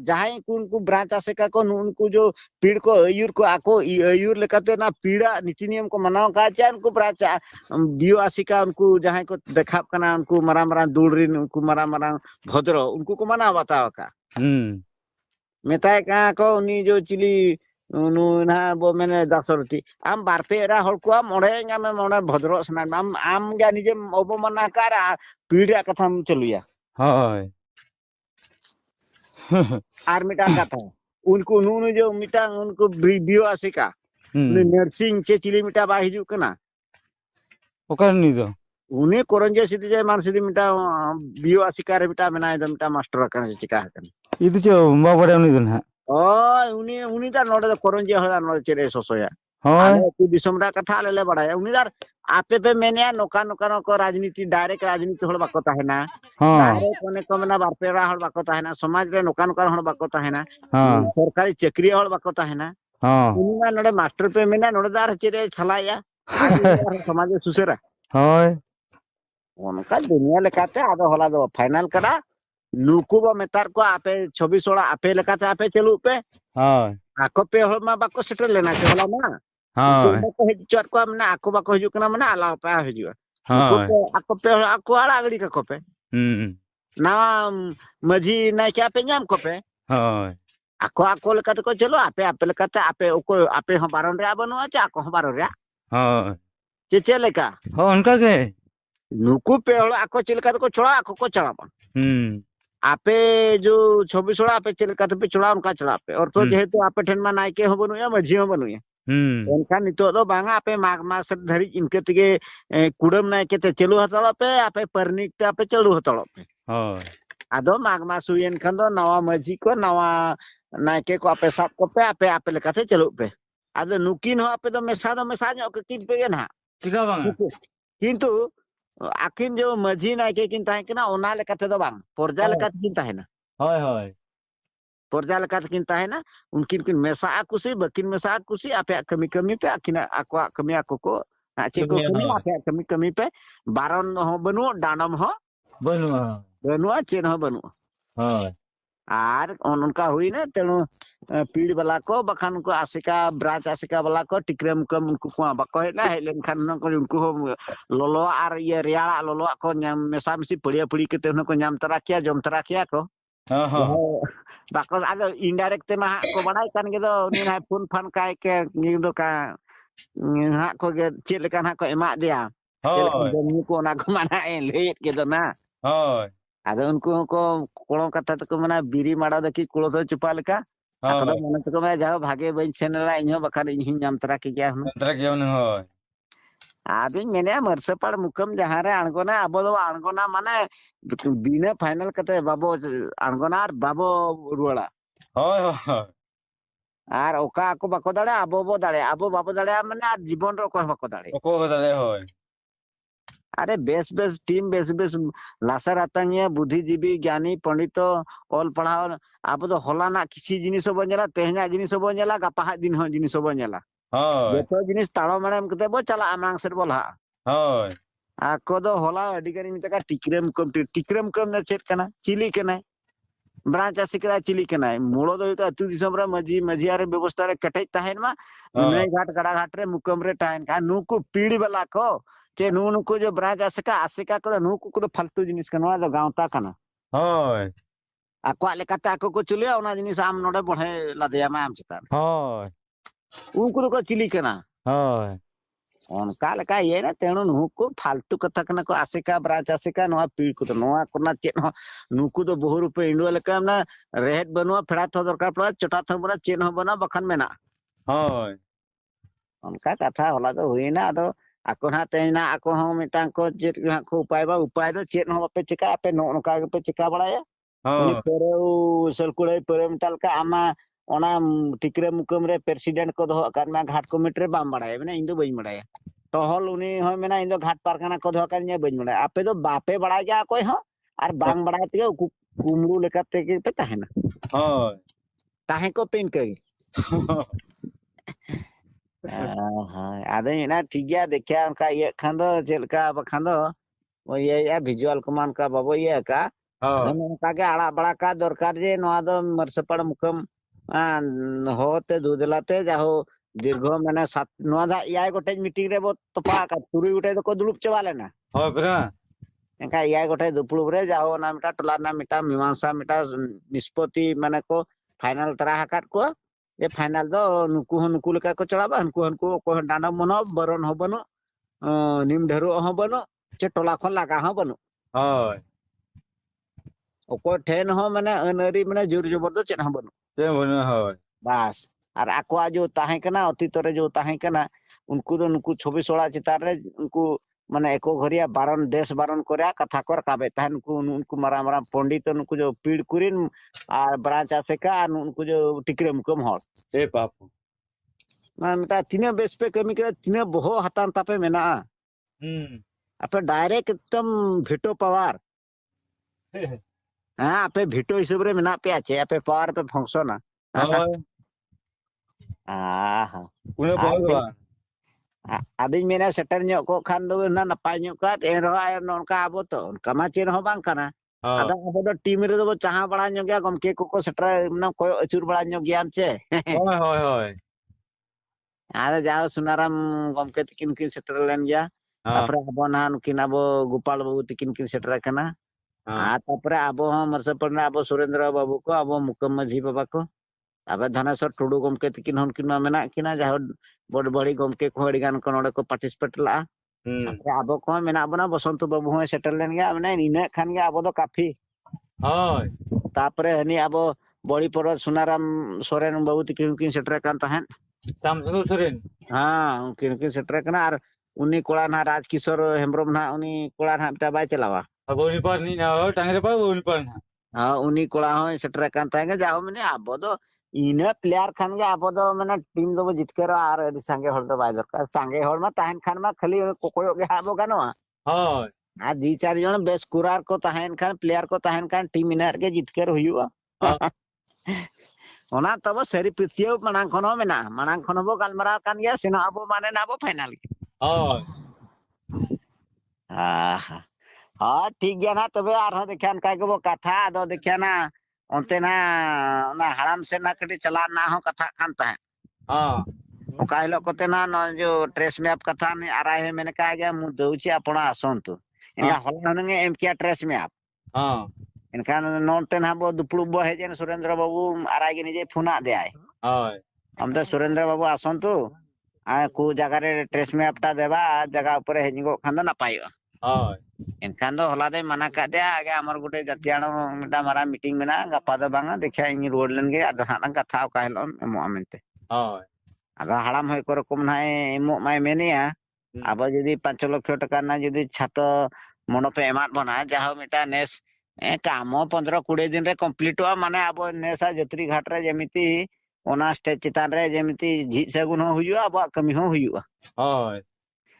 जहां उनको ब्रांच आसेका को उनको जो पीड़ को आयुर को आको आयुर लेकाते ना पीड़ा नीति नियम को मनाव का चा उनको ब्रांच बीओ आसिका उनको जहां को देखा कना उनको मरा मरा दूरिन उनको मरा मरा भद्र उनको को मना बताओ का मेताय का को उनी जो चिली ना बो मैंने दासरती आम बारपे रा हर को मोड़े गा में मोड़े भद्र सना आम गा निजे अबमना कारा पीड़ा कथाम चलुया हाय आर मिटान कथा उनको नून जो मिटान उनको बीओ आसिका नर्सिंग चे चिली मिटा बा हिजू कना ओकर नी दो उन्हें कोरंजे सिद्धि जे मान सिद्धि मिटा बीओ आसिका रे मिटा मेना दम मिटा मास्टर कन से चिका हकन इदु चे मा बडे उनी दन हा ओ उनी दा नोडे कोरंजे हदा नोडे चेरे सोसोया हाय आले तू दिसमरा कथा ले बडाया उनी दार आपे पे मेने नोका नोका नको राजनीति डायरेक्ट राजनीति हळ बाको ताहेना डायरेक्ट कोने कमना बारपेरा हळ बाको ताहेना समाज रे नोका नोका हळ बाको ताहेना सरकारी चाकरी हळ बाको ताहेना उनी ना नोडे मास्टर पे मेना नोडे दार चेरे छलाया समाज सुसेरा हाय उनका दुनिया लेकाते आदो होला दो फाइनल करा नुकु बा मेतार को आपे 26 होड़ा आपे लेकाते आपे चलू पे हाय आको पे हो मा बाको सेटल लेना के होला ना हां को हिजर को हमने आको बाको हिजु कना माने आला पे हिजु आको पे आको आला गड़ी का को पे ना मजी ना क्या पे नाम को पे हाय आको आको लेकाते को चलो आपे आपे लेकाते आपे ओको आपे हो बारन रे बनुआ चा आको हो बारन रे हाय चे लेका हो उनका के नुकु पे होला आको चिलका को छोड़ा आको को चढ़ा आपे जो 26 होड़ा आपे चिलका पे चढ़ा उनका चढ़ा पे और तो जेहेतु आपे ठन मा नायके हो बनुया मझी हो बनुया उनका नितो दो बांगा आपे माग मास धरी इनके तगे कुडम नायके ते चलू हतलो पे आपे परनिक ते आपे चलू हतलो पे हां आदो माग मास हुयन खन दो नवा मझी को नवा नायके को आपे साब को पे आपे आपे लेकाते चलू पे आदो नुकिन हो आपे दो मेसा नो के किन पे ना चिका बांगा किंतु आखिन जो मझी नायके किन ताहे कना ओना लेकाते दो बांग पर्जा लेकाते किन ताहे ना हाय हाय पर्जा लेकाते किन ताहे ना उनकिन किन मेसा कुसी बकिन मेसा कुसी आपे कमी कमी पे आखिन आको कमी आको को आचे को कमी आपे कमी कमी पे बारन हो बनु डानम हो बनुआ चेन हो बनु हाय आर उनका हुई ना तेणु पीड़ वाला को बखान को आसिका ब्रांच आसिका वाला को टिक्रम कम उनको को बाको हेला हेलन खान उनको लोलो आर ये रियाला लोलो को मेसा मिसी पड़िया पड़ी के तेन को नाम तरा किया जम तरा किया को बाको आदो इनडायरेक्ट ना को बड़ाई कान के दो उनी ना फोन फान काय के नि दो का ना को के चेत लेका ना को एमा दिया जम को ना को माना ए लेट के दो ना हाय आदो उनको को कोळो कथा तक मना बिरी माडा दकी कुळो तो चुपा लेका आदो मन तक मैं जाओ भागे बइन सेनला इहो बखान इहि नाम तरा के गया हूं तरा के उन होय आदि मेने मरसपाड़ मुकम जहां रे अणगोना अबो दो अणगोना माने बिना फाइनल कते बाबो अणगोना आर बाबो रुवाड़ा होय होय आर ओका को बाको दाड़े अबो बो दाड़े अबो बाबो दाड़े माने जीवन रो को बाको दाड़े होय अरे बेस बेस टीम बेस बेस लासर आतंगिया बुद्धिजीवी ज्ञानी पंडित ऑल पढ़ाओ अब तो हलाना किसी जिनिस बनेला तेहना जिनिस बनेला गपा दिन हो जिनिस बनेला हां जतो जिनिस ताळो मानेम कते बो चला आमांग सेर बोला हां आको दो होला अधिकारी मितका टिक्रम कम ने चेत कना चिली कना ब्रांच आसिकरा चिली कना मूलो दो अतु दिसम रे मजी मजियारे व्यवस्था रे कटै ताहेन मा नई घाट गड़ा घाट रे मुकम रे टाइन का नुकु पीड़ी वाला को चे नुको जो ब्रांच आसिका को नुको को फालतू जिनिस कना दो गांवता कना होय आको लेकाते आको को चलिया ओना जिनिस आम नोडे बढ़े लादेया मा आम चिता होय उनको को चिली कना होय उनका लेका ये ना तेणु नुको फालतू कथा कना को आसिका ब्रांच आसिका नवा पीड़ को नवा कोना चेत हो नुको तो बहु रुपए इंडो लेका ना रेहत बनवा फेड़ा तो दरकार पड़ा चटा तो बना चेन हो बना बखन में ना होय उनका कथा होला तो हुई ना तो आको ना तेना आको हो मिटांग को चेत को उपाय दो चेत हो पे चिका पे नोका पे चिका बड़ाया उनी पेरो सलकुड़े पेरम ताल का आमा ओना टिकरे मुकम रे प्रेसिडेंट को दो करना घाट कमिटी रे बाम बड़ाया मैंने इंदो बई बड़ाया टहल उनी हो मेना इंदो घाट पारखाना को दो करने बई बड़ाया आपे तो बापे बड़ा गया कोई हो और बांग बड़ा ते कुमरू लेकाते के पे ताहेना हां ताहे को पिन कई हां आदे ना ठीक गया देखया उनका ये खान दो चेलका बखान दो वो ये या विजुअल कमान का बाबू ये का ᱦᱳᱭ ᱱᱚᱝᱠᱟᱜᱮ ᱟᱲᱟᱜ ᱵᱟᱲᱟ ᱠᱟᱜ ᱫᱚᱨᱠᱟর ᱡᱮ ᱱᱚᱣᱟ ᱫᱚ ᱢᱟᱨᱥᱟᱯᱟᱲ ᱢᱩᱠᱟᱹᱢ ᱦᱚᱛᱮ ᱫᱩᱫᱮᱞᱟᱛᱮ ᱡᱟᱦᱳ দীর্ঘ মানে নয় দা 6 গোটেজ মিটিং রে বো তপা কা 3 গোটেজ দকো দুড়ুব চাবা লেনা ᱦᱳᱭ ᱯᱨᱟ একা 6 গোটেজ দুপুড়ুব রে যাও না মিটা টলা না মিটা মীমাংসা মিটা নিষ্পত্তি মানে কো ফাইনাল তরা হাকাত কো যে ফাইনাল দো নুকু লেকা কো চড়াবা হুনকু কো ডানা মনো বরণ হবনো নিম ঢেরু হবনো যে টলা খন লাগা হবনো ᱦᱳᱭ ᱚᱠᱚᱭ ᱴᱷᱮᱱ ᱦᱚᱸ ᱢᱟᱱᱮ ᱟᱹᱱᱟᱹᱨᱤ ᱢᱟᱱᱮ ᱡᱳᱨ ᱡᱚᱵᱚᱨ ᱫᱚ ᱪᱮᱫ ᱦᱚᱸ ᱵᱟᱹᱱᱩᱜ ᱪᱮᱫ ᱵᱟᱹᱱᱩᱜᱼᱟ ᱦᱳᱭ ᱵᱟᱥ ᱟᱨ ᱟᱠᱚᱣᱟᱜ ᱡᱚ ᱛᱟᱦᱮᱸ ᱠᱟᱱᱟ ᱚᱛᱤᱛ ᱨᱮ ᱡᱚ ᱛᱟᱦᱮᱸ ᱠᱟᱱᱟ उनको दो नुकु 26 ओड़ा चितार रे उनको माने एको घरिया बारन देश बारन कोरिया कथा को रकाबे तहन उनको मारा मारा पंडित उनको जो पीड़ कुरिन आ ब्रांच आसेका उनको जो टिकरे मुकम हर ए पापू मानता तिने बेस पे कमी करे तिने बहु हतान तापे मेना आपे डायरेक्ट एकदम भेटो पावर हां आपे भेटो हिसाब रे मेना पे आचे आपे पावर पे फंक्शन ᱦᱳᱭ आहा उन्हें बहुत बा आदिन मेना सेटर ᱧᱚᱜ ᱠᱚ ᱠᱷᱟᱱ ᱫᱚ ᱱᱟ ᱱᱟᱯᱟᱭ ᱧᱚᱜ ᱠᱟᱫ ᱮᱱ ᱨᱚᱦᱟ ᱱᱚᱱᱠᱟ ᱟᱵᱚ ᱛᱚ ᱚᱱᱠᱟ ᱢᱟ ᱪᱮᱫ ᱦᱚᱸ ᱵᱟᱝ ᱠᱟᱱᱟ ᱟᱫᱚ ᱟᱵᱚ ᱫᱚ ᱴᱤᱢ ᱨᱮ ᱫᱚ ᱪᱟᱦᱟ ᱵᱟᱲᱟ ᱧᱚᱜ ᱜᱮᱭᱟ ᱜᱚᱢᱠᱮ ᱠᱚᱠᱚ ᱥᱮᱴᱮᱨ ᱢᱟᱱᱮ ᱠᱚᱭᱚᱜ ᱟᱹᱪᱩᱨ ᱵᱟᱲᱟ ᱧᱚᱜ ᱜᱮᱭᱟᱢ ᱪᱮ ᱦᱳᱭ ᱦᱳᱭ ᱦᱳᱭ ᱟᱫᱚ ᱡᱟᱣ ᱥᱩᱱᱟᱨᱟᱢ ᱜᱚᱢᱠᱮ ᱛᱤᱠᱤᱱ ᱠᱤᱱ ᱥᱮᱴᱮᱨ ᱞᱮᱱ ᱜᱮᱭᱟ ᱛᱟᱯᱚᱨᱮ ᱟᱵᱚ ᱱᱟ ᱱᱩᱠᱤᱱ ᱟᱵᱚ ᱜᱳᱯᱟᱞ ᱵᱟᱵᱩ ᱛᱤᱠᱤᱱ ᱠᱤᱱ ᱥᱮᱴᱮᱨ ᱟᱠᱟᱱᱟ ᱟᱨ ᱛᱟᱯᱚᱨᱮ ᱟᱵᱚ ᱦᱚᱸ ᱢᱟᱨᱥᱟᱯᱩᱨ ᱨᱮ ᱟᱵᱚ ᱥᱩᱨᱮᱱᱫᱨᱚ ᱵᱟᱵᱩ ᱠᱚ ᱟᱵᱚ ᱢᱩᱠᱟᱢ ᱢᱟᱹᱡᱷᱤ ᱵᱟᱵᱟ ᱠᱚ ᱟᱵᱚ ᱫᱷᱟᱱᱮᱥᱣᱟᱨ ᱴᱩᱰᱩ ᱜᱚᱢᱠᱮ ᱛᱤᱠᱤᱱ ᱦᱚᱸ ᱩᱱᱠᱤᱱ ᱢᱟ ᱢᱮᱱᱟᱜ ᱠᱤᱱᱟ ᱡᱟᱦᱳ ᱵᱚᱰ ᱵᱟᱹᱲᱤ ᱜᱚᱢᱠᱮ ᱠᱚ ᱟᱹᱰᱤ ᱜᱟᱱ ᱠᱚ ᱱᱚᱰᱮ ᱠᱚ ᱯᱟᱨᱴᱤᱥᱤᱯᱮᱴ ᱞᱟᱜᱼᱟ ᱟᱵᱚ ᱠᱚ ᱢᱮᱱᱟᱜ ᱵᱚᱱᱟ ᱵᱚᱥᱚᱱᱛᱚ ᱵᱟᱵᱩ ᱦᱚᱸ ᱥᱮᱴᱮᱨ ᱞᱮᱱ ᱜᱮᱭᱟ ᱢᱟᱱᱮ ᱤᱱᱟᱹᱜ ᱠᱷᱟᱱ ᱜᱮ ᱟᱵᱚ ᱫᱚ ᱠᱟᱯᱷᱤ ᱦᱳᱭ ᱛᱟᱯᱚᱨᱮ ᱦᱟᱹᱱᱤ ᱟᱵᱚ ᱵᱚᱲᱤ ᱯᱚᱨᱚᱵ ᱥᱩᱱᱟᱨᱟᱢ ᱥᱚᱨᱮᱱ ᱵᱟᱵᱩ ᱛᱤᱠᱤᱱ ᱠᱤᱱ ᱥᱮᱴᱮᱨ ᱠᱟᱱ ᱛᱟᱦᱮᱸᱫ ᱥᱟᱢᱥᱩᱫ ᱥᱚᱨᱮᱱ ᱦᱟं उनकिन की सेटर कना और उन्नी कोड़ा ना राजकिशोर हेम्ब्रम ना उन्नी कोड़ा ना टा बाय चलावा अब उनी पर नहीं ना हो टांगरे पर उनी पर ना हां उन्नी कोड़ा हो सेटर कान तांगे जाओ मने आबो दो इने प्लेयर खान गे आबो दो मने टीम दो जितकर आर अडी संगे हर दो बाय दरकार संगे हर मा ताहन खान मा खाली कोकोयो गे हाबो गानोआ ᱦᱳᱭ आ दी चार जण बेस कुरार को ताहन खान प्लेयर को ताहन खान टीम इनर गे जितकर हुयुआ ओना तब सरी पितियो मानांग खनो मेना मानांग खनो बो गालमरा कान गया सेना आबो माने ना आबो फाइनल ᱦᱳᱭ आहा हाँ ठीक गया ना तबे आर हो देखिया का गबो कथा आदो देखिया ना ओनते ना ना हराम से ना कटी चला ना हो कथा कान ताहे हां ओका हिलो कोते ना न जो ट्रेस मैप कथा ने आराय हे मेने का गया मु दउची आपण आसंतु इनका होला नंगे एम किया ट्रेस मैप हां इनका नोनते ना बो दुपुळु बो हेजेन सुरेंद्र बाबू आराय गे निजे फुना दे आय ᱦᱳᱭ हमदे सुरेंद्र बाबू आसंतु आ को जगह रे ट्रेस मैप टा देबा जगह ऊपर हेजिगो खान दो नापायो ᱦᱳᱭ एनखान दो होला दे मना का दे आगे हमर गुटे जतियाणो मिटा मारा मीटिंग मेना गपा दो बांगा देखिया इन रोड लेन गे आदो हाना कथा का हेलो एमो आमेनते ᱦᱳᱭ आदो हाड़ाम होय को रकम नाय एमो माय मेनिया आबो जदी 5 लाख टका ना जदी छातो मनोपे एमात बना जाहो मिटा नेस कामो 15-20 दिन रे कंप्लीट हुआ माने आबो नेसा जत्री घाट रे जेमिति ओना स्टेज चितान रे जेमिति झी सगुन हो हुयुआ आबो कमी हो हुयुआ ᱦᱳᱭ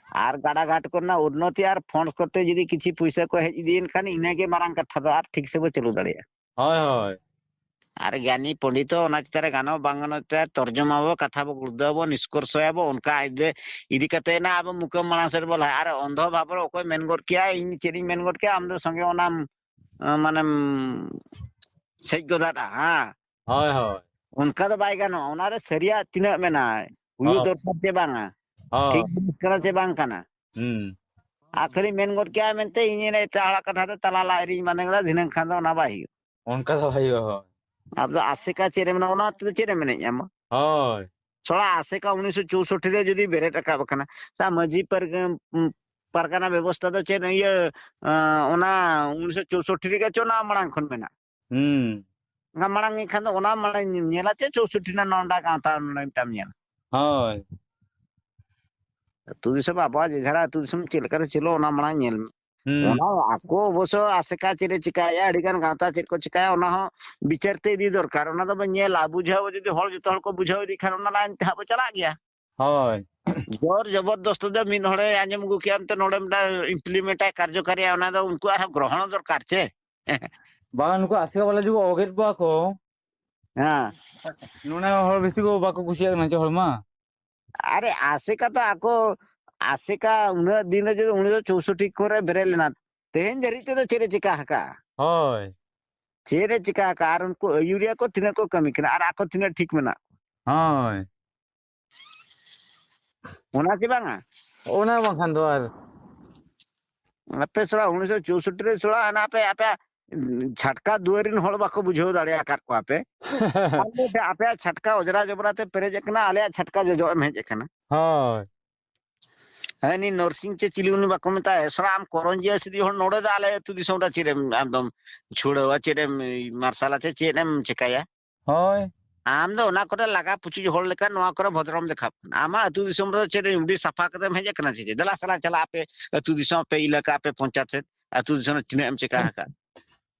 आर गाड़ा घाट करना उन्नति आर फंड करते जदी किछि पैसा को हेज दिन खान इनेगे मारंग कथा दो आर ठीक से बो चलु दाड़िया ᱦᱳᱭ ᱦᱳᱭ आर ज्ञानी पंडित ओना चितारे गानो बांगनो ते तर्जुमा बो कथा बो गुर्दबो निष्कर्ष याबो उनका आइदे इदी कते ना अब मुकम मानसर बोला आर अंधो भाबर ओको मेन गोट किया इन चेरी मेन गोट किया आम दो संगे ओना माने सेज गोदाटा हां ᱦᱳᱭ ᱦᱳᱭ उनका दो बाय गानो ओना रे सरिया तिना मेना हुयु दरकार ते बांगा ठीक करा चे बांग काना आखरी मेन गोट किया मेनते इने ने ताला कथा दो तला लाइरी मानेगला दिनन खान दो ना बाई उनका तो भाई हो अब तो आशिका चेरे मेना ओना तो चेरे मेने याम ᱦᱳᱭ छोड़ा आशिका 1964 रे जदी बेरे टका बकना सा मजी पर परगना व्यवस्था दो चेन ये ओना 1964 रे चो ना मणांग खन मेना nga marang ngi khan ona marang nyela che 64 na nonda ka ta nonda tam nyel ᱦᱳᱭ tu disam apa je jara tu disam chil kar chilo ona marang nyel ona ako boso aseka chire chikaya adigan gata chit ko chikaya ona ho bicharte di dorkar ona do nyela bujhao jodi hol joto hol ko bujhao di khan ona lain ta bo chala gya ᱦᱳᱭ jor jabardast do min hore anjam gu kiam te nodem da implement ay karjokari ona do unku ar grohon dorkar che बागान को आसिका वाला जो ओगेट बाको ha नुना हर बेस्ती को बाको कुशिया ना चे हरमा अरे आशिका तो आको आशिका उन दिन जो 1964 करे बेरे लेना तेन जरी ते तो चेरे चिका हका होय चेरे चिका कार उनको यूरिया को तिना को कमी कना और आको तिना ठीक मेना होय ओना के बांगा ओना बाखान दो आर आपे सड़ा 1964 रे सड़ा ना पे आपे छटका दुआरिन हळ बाको बुझो दाड़े आकार को आपे आपे छटका ओजरा जबराते पेरेज कना आले छटका जो हेज कना होय हनी नर्सिंग चे चिलीउन बाको मता सड़ा आम करंजिया सिदी हळ नोडे दा आले तु दिसोडा चिरे एकदम छुड़वा चिरे मार्शाला चे चेनेम चिकाया होय आम दो ना कोटे लगा पुचि हळ लेका नवा करे भद्रम देखा आमा अतु दिसोम रे चेरे उडी सफा कते हेज कना चे दला सला चला आपे अतु दिसोम पे इलाका पे पंचायत से अतु दिसोम चिने एम चिका का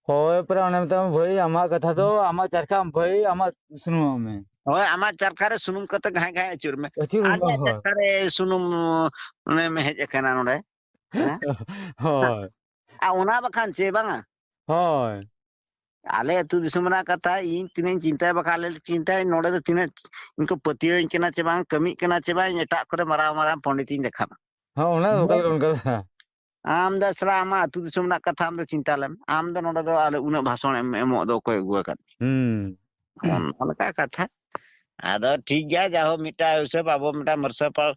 होय पर ओने मता भाई आमा कथा तो आमा चरखा भाई आमा सुनु में होय आमा चरखारे सुनुम कते घाय घाय अचुर में अचुर आले होय चरखारे सुनुम ने में हेज कना नोडे होय आ ओना बखान चे बांगा होय आले अतु दिसमना कथा इन तिने चिंता बका ले चिंता नोडे तो तिने इनको पतियो इनकना चे बांग कमी कना चे बांग एटा करे मरा मरा पंडित इन देखा हां ओना ओकल कोन कथा आम दसरा आमा अतु दिसमना कथा आम चिंता लेम आम द नोडे दो आले उना भाषण एमो दो कोय गुआ का ओनका कथा आदो ठीक गया जाहो मिटा उसे बाबो मिटा मरसा पर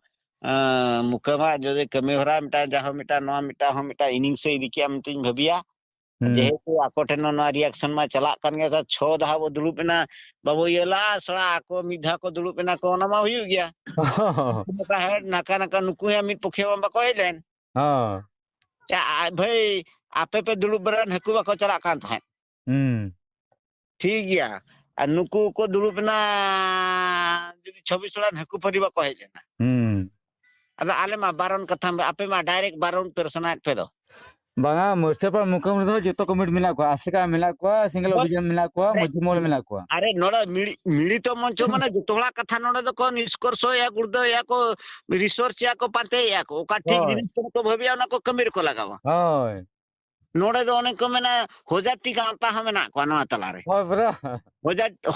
मुकमा जो कमी होरा मिटा जाहो मिटा नो मिटा हो मिटा इनिंग से इदिकिया मतिन भबिया जेहेतु आको ठेन ना रिएक्शन मा चला कन गया 6 दहा वो दुलुपेना बाबू येला सड़ा आको मिधा को दुलुपेना को ना मा हुयु गया का है नाका नाका नुकु या मिट पखे मा को हेलेन हां चा भाई आपे पे दुलुप बरन हकु बाको चला कान था ठीक गया आ नुकु को दुलुपेना जदी 26 ला हकु परिबा को हेलेना अदा आले मा बारन कथा आपे मा डायरेक्ट बारन पर्सना पे दो बांगा मोरसे पर मुकम रे जतो कमिट मिला को आसिका मिला को सिंगल अभियान मिला को मजमोल मिला को अरे नोड़ा मिड़ी तो मंचो माने जोतोला कथा नोड़े तो को निष्कर्ष या गुर्द या को रिसर्च या को पाते या को ओका ठीक जिनिस को भबिया ना को कमिर को लगावा होय नोड़े दो अनेक को मेना होजाती गांता ह मेना को ना तलारे होय बरा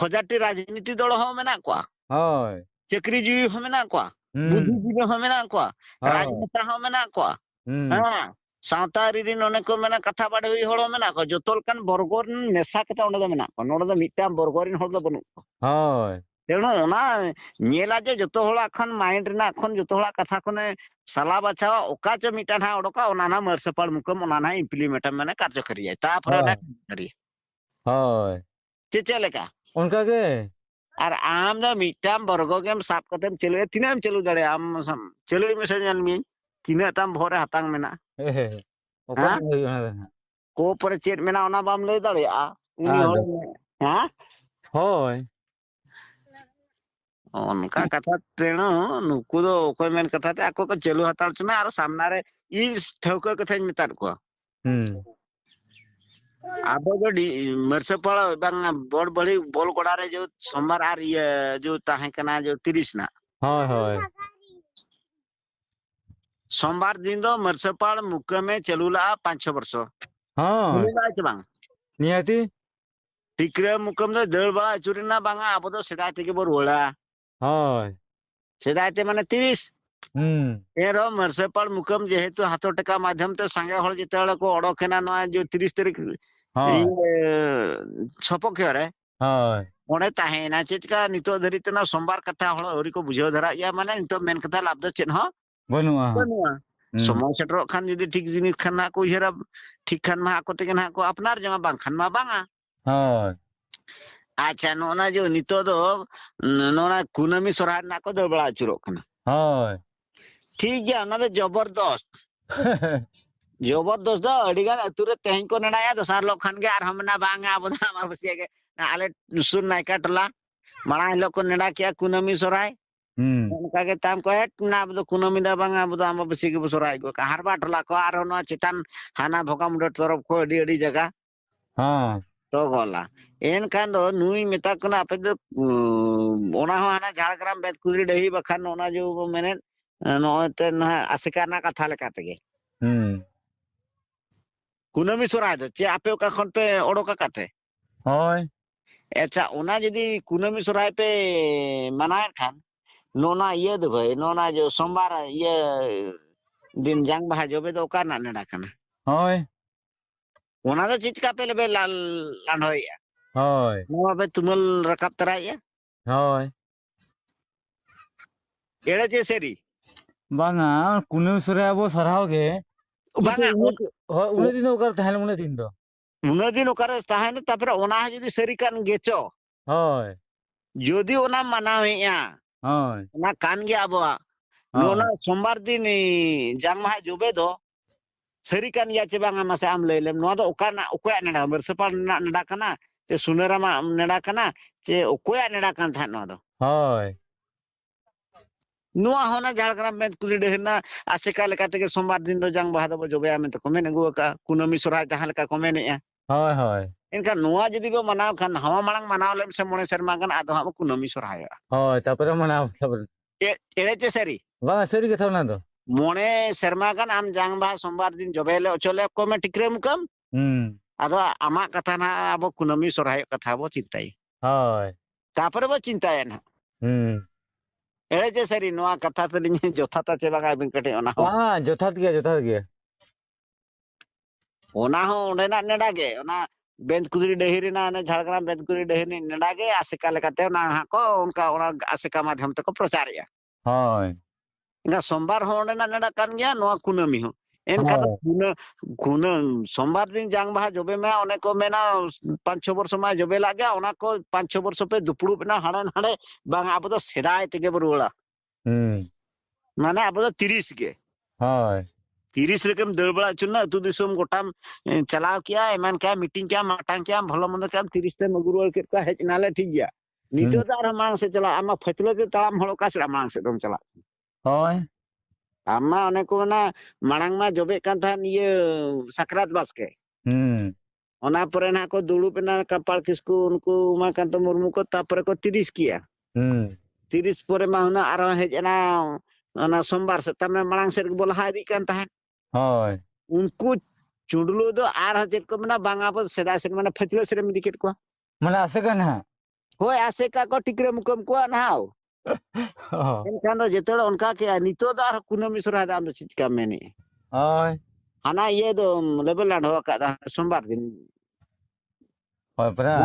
होजाती राजनीति दल ह मेना को होय चक्री जीवी ह मेना को बुद्धिजीवी ह मेना को राजनेता ह मेना को हां सावतारी दिन अनेक को मेना कथा बाडे हुई हळ मेना को जोतोल कान बरगोर नेसा कथा ओंडे दो मेना को नोड़े दो मिटाम बरगोरिन हळ दो बनु होय तेणु ओना नेला जे जोतो हळा खन माइंड रे ना खन जोतो हळा कथा कोने सला बचावा ओका च मिटा ना ओडका ओना ना मरसपाल मुकम ओना ना इम्प्लीमेंट माने कार्यकरी जाय ता पर ना करी होय चे लेका उनका के और आम द मिटाम बरगो गेम साप कतेम चलु तिनाम चलु दड़े आम चलु मेसेज जन मी तिना ताम भोरे हातांग मेना ओका होय को पर चेत मेना ओना बाम लय दड़े आ उनी होय हां होय उनका कथा तेणु नुकु दो कोई मेन कथा ते आको को चलु हतार छमे आरो सामना रे ई ठौका कथा मितार को आबो जो मरसपाल बांग बड़ बड़ी बोल गोड़ा रे जो सोमवार आर ये जो ताहे कना जो 30 ना होय होय सोमवार दिन दो मरसपाल मुकमे चलुला 5-6 वर्ष हां मिला छ बांग नियति टिकरे मुकम दो दळ बळा चुरिना बांगा आबो दो सेदाय तेके बोर ओळा होय सेदाय ते माने 30 एरो मरसपाल मुकम जेहेतु हातो टका माध्यम ते संगे हळ जेतेळे को ओडोकेना न जो 30 तारीख सपक्ष रे होय ओडे ताहेना चेचका नितो धरितना सोमवार कथा हळ हरि को बुझेव धरा या माने नितो मेन कथा लाभ दो चेन हो बनुआ समय सेटरो खान जदी ठीक जिनिस खाना को हेरा ठीक खान मा को तेगन को अपनार जमा बांग खान मा बांगा होय अच्छा नोना जो नितो दो नोना कुनमी सोरहार ना को दबळा चुरो खाना होय ठीक गया ना तो जबरदस्त जबरदस्त दो अडिगान अतुरे तेहन को नडाया दोसार लोग खान के आर हमना बांगा बदा मा बसिया के आले सुन नायका टला माणा लोग को नडा किया कुनमी सोराय उनका के ताम को हेट ना बदो कुनमी दा बांगा बदा मा बसि के सोराय को हारबा टला को आर नो चितान हाना भोका मुंड तरफ को अडी अडी जगह हां तो गोला एन खान दो नुई मेता कना आपे दो ओना हो हाना झाड़ग्राम बेत कुदरी डही बखान ओना जो मैंने नोते ना आसिका ना कथा लेका तेगे कुनमी सोराय दो चे आपे का खन पे ओडोका काते होय अच्छा ओना जदी कुनमी सोराय पे मनाए खान नोना ये दो भाई नोना जो सोमवार ये दिन जांग बहा जोबे दो का ना नेडा कना होय ओना दो चीज का पे लेबे लांढोया होय नवा बे तुमल रकाब तराया होय एड़े जे सेरी बांगा कुने सरे अब सरहाव गे किंतु बांगा उन्हें दिन ओकर तहल उन्हें दिन दो उना दिन ओकारे ताहेन तापर ओना जदी सेरी कान गेचो होय जदी ओना मानावेया होय ओना कान गे आबवा नोना होय सोमवार दिन जांग माहा जोबे दो सेरी कान या चे बांगा मासे आम लेलेम नोआ दो ओकाना ओकोया नेडा बरसपाल नेडा कना चे सुनेरामा नेडा कना चे ओकोया नेडा कान था नोआ दो होय नुआ होना झारग्राम में कुली डेहना आसेका लेकाते के सोमवार दिन दो जांग बाहा दो जोबेया में तो कमेन अगुका कुनमी सोरा जहां लेका कमेनेया होय होय इनका नुआ जदी बो मनाव खान हवा मांग मनाव लेम से मोने शर्मा गन आदो हम कुनमी सोराया होय तापर मना सब एड़े चे सेरी बांगा सरी कथा ना दो मोने शर्मा गन आम जांग बाहा सोमवार दिन जोबेले ओचले को में टिकरे मुकम आदो आमा कथा ना अब कुनमी सोराय कथा बो चिंताई होय तापर बो चिंताय ना एड़े चे सेरी नुआ कथा तलिኝ जोथाता चे बागा बिन कटे ओना हो बांगा जोथात गया ओना हो ओंडेना नेडा गे ओना बेंचकुरी डेहिरी ना ने झारग्राम बेंचकुरी डेहिरी नेडा गे आसेका लेकाते ना हा को उनका ओना आसेका माध्यम ते को प्रचारया होय इनका सोमवार हो ओंडेना नेडा कान गया नोआ कुनमी हो एनका कुन सोमवार दिन जांग बाहा जोबे में ओने को मेना 5-6 वर्ष मा जोबे ला गया ओना को 5-6 वर्ष पे दुपुड़ु ना हाड़े हाड़े बांगा अब तो सेदाय तेगे बरुड़ा माने अब तो 30 गे होय 30 लेकम दड़बड़ा चुना अतु दिसम गोटाम चलाव किया एमान क्या मीटिंग क्या माटांग क्या भलो मंद क्या 30 ते मगुरुल के का हेज नाले ठीक गया नितो दार मांग से चला आमा फतलो के तालाम हड़ो का से मांग से दम चला होय आमा अने को ना मांग मा जोबे कान था ये सकरात बासके ओना परे ना को दुड़ू पे ना कपाल किसको उनको मा कांत मुर्मू को तापर को 30 किया 30 परे मा हुना आरो हेज ना ओना सोमवार से तमे मांग से बोला हादी कान था होय उनको चुडलो दो आर हजेट को मना बांगा पर सेदा से मना फतिलो से में दिकेट को माने आसे का ना होय आसे का को टिकरे मुकम को नाओ एनखान दो जेतल उनका के नितो दार कुनमी सुरा दाम दो चिज का मेने होय हाना ये दो लेवल लाडो का सोमवार दिन होय परा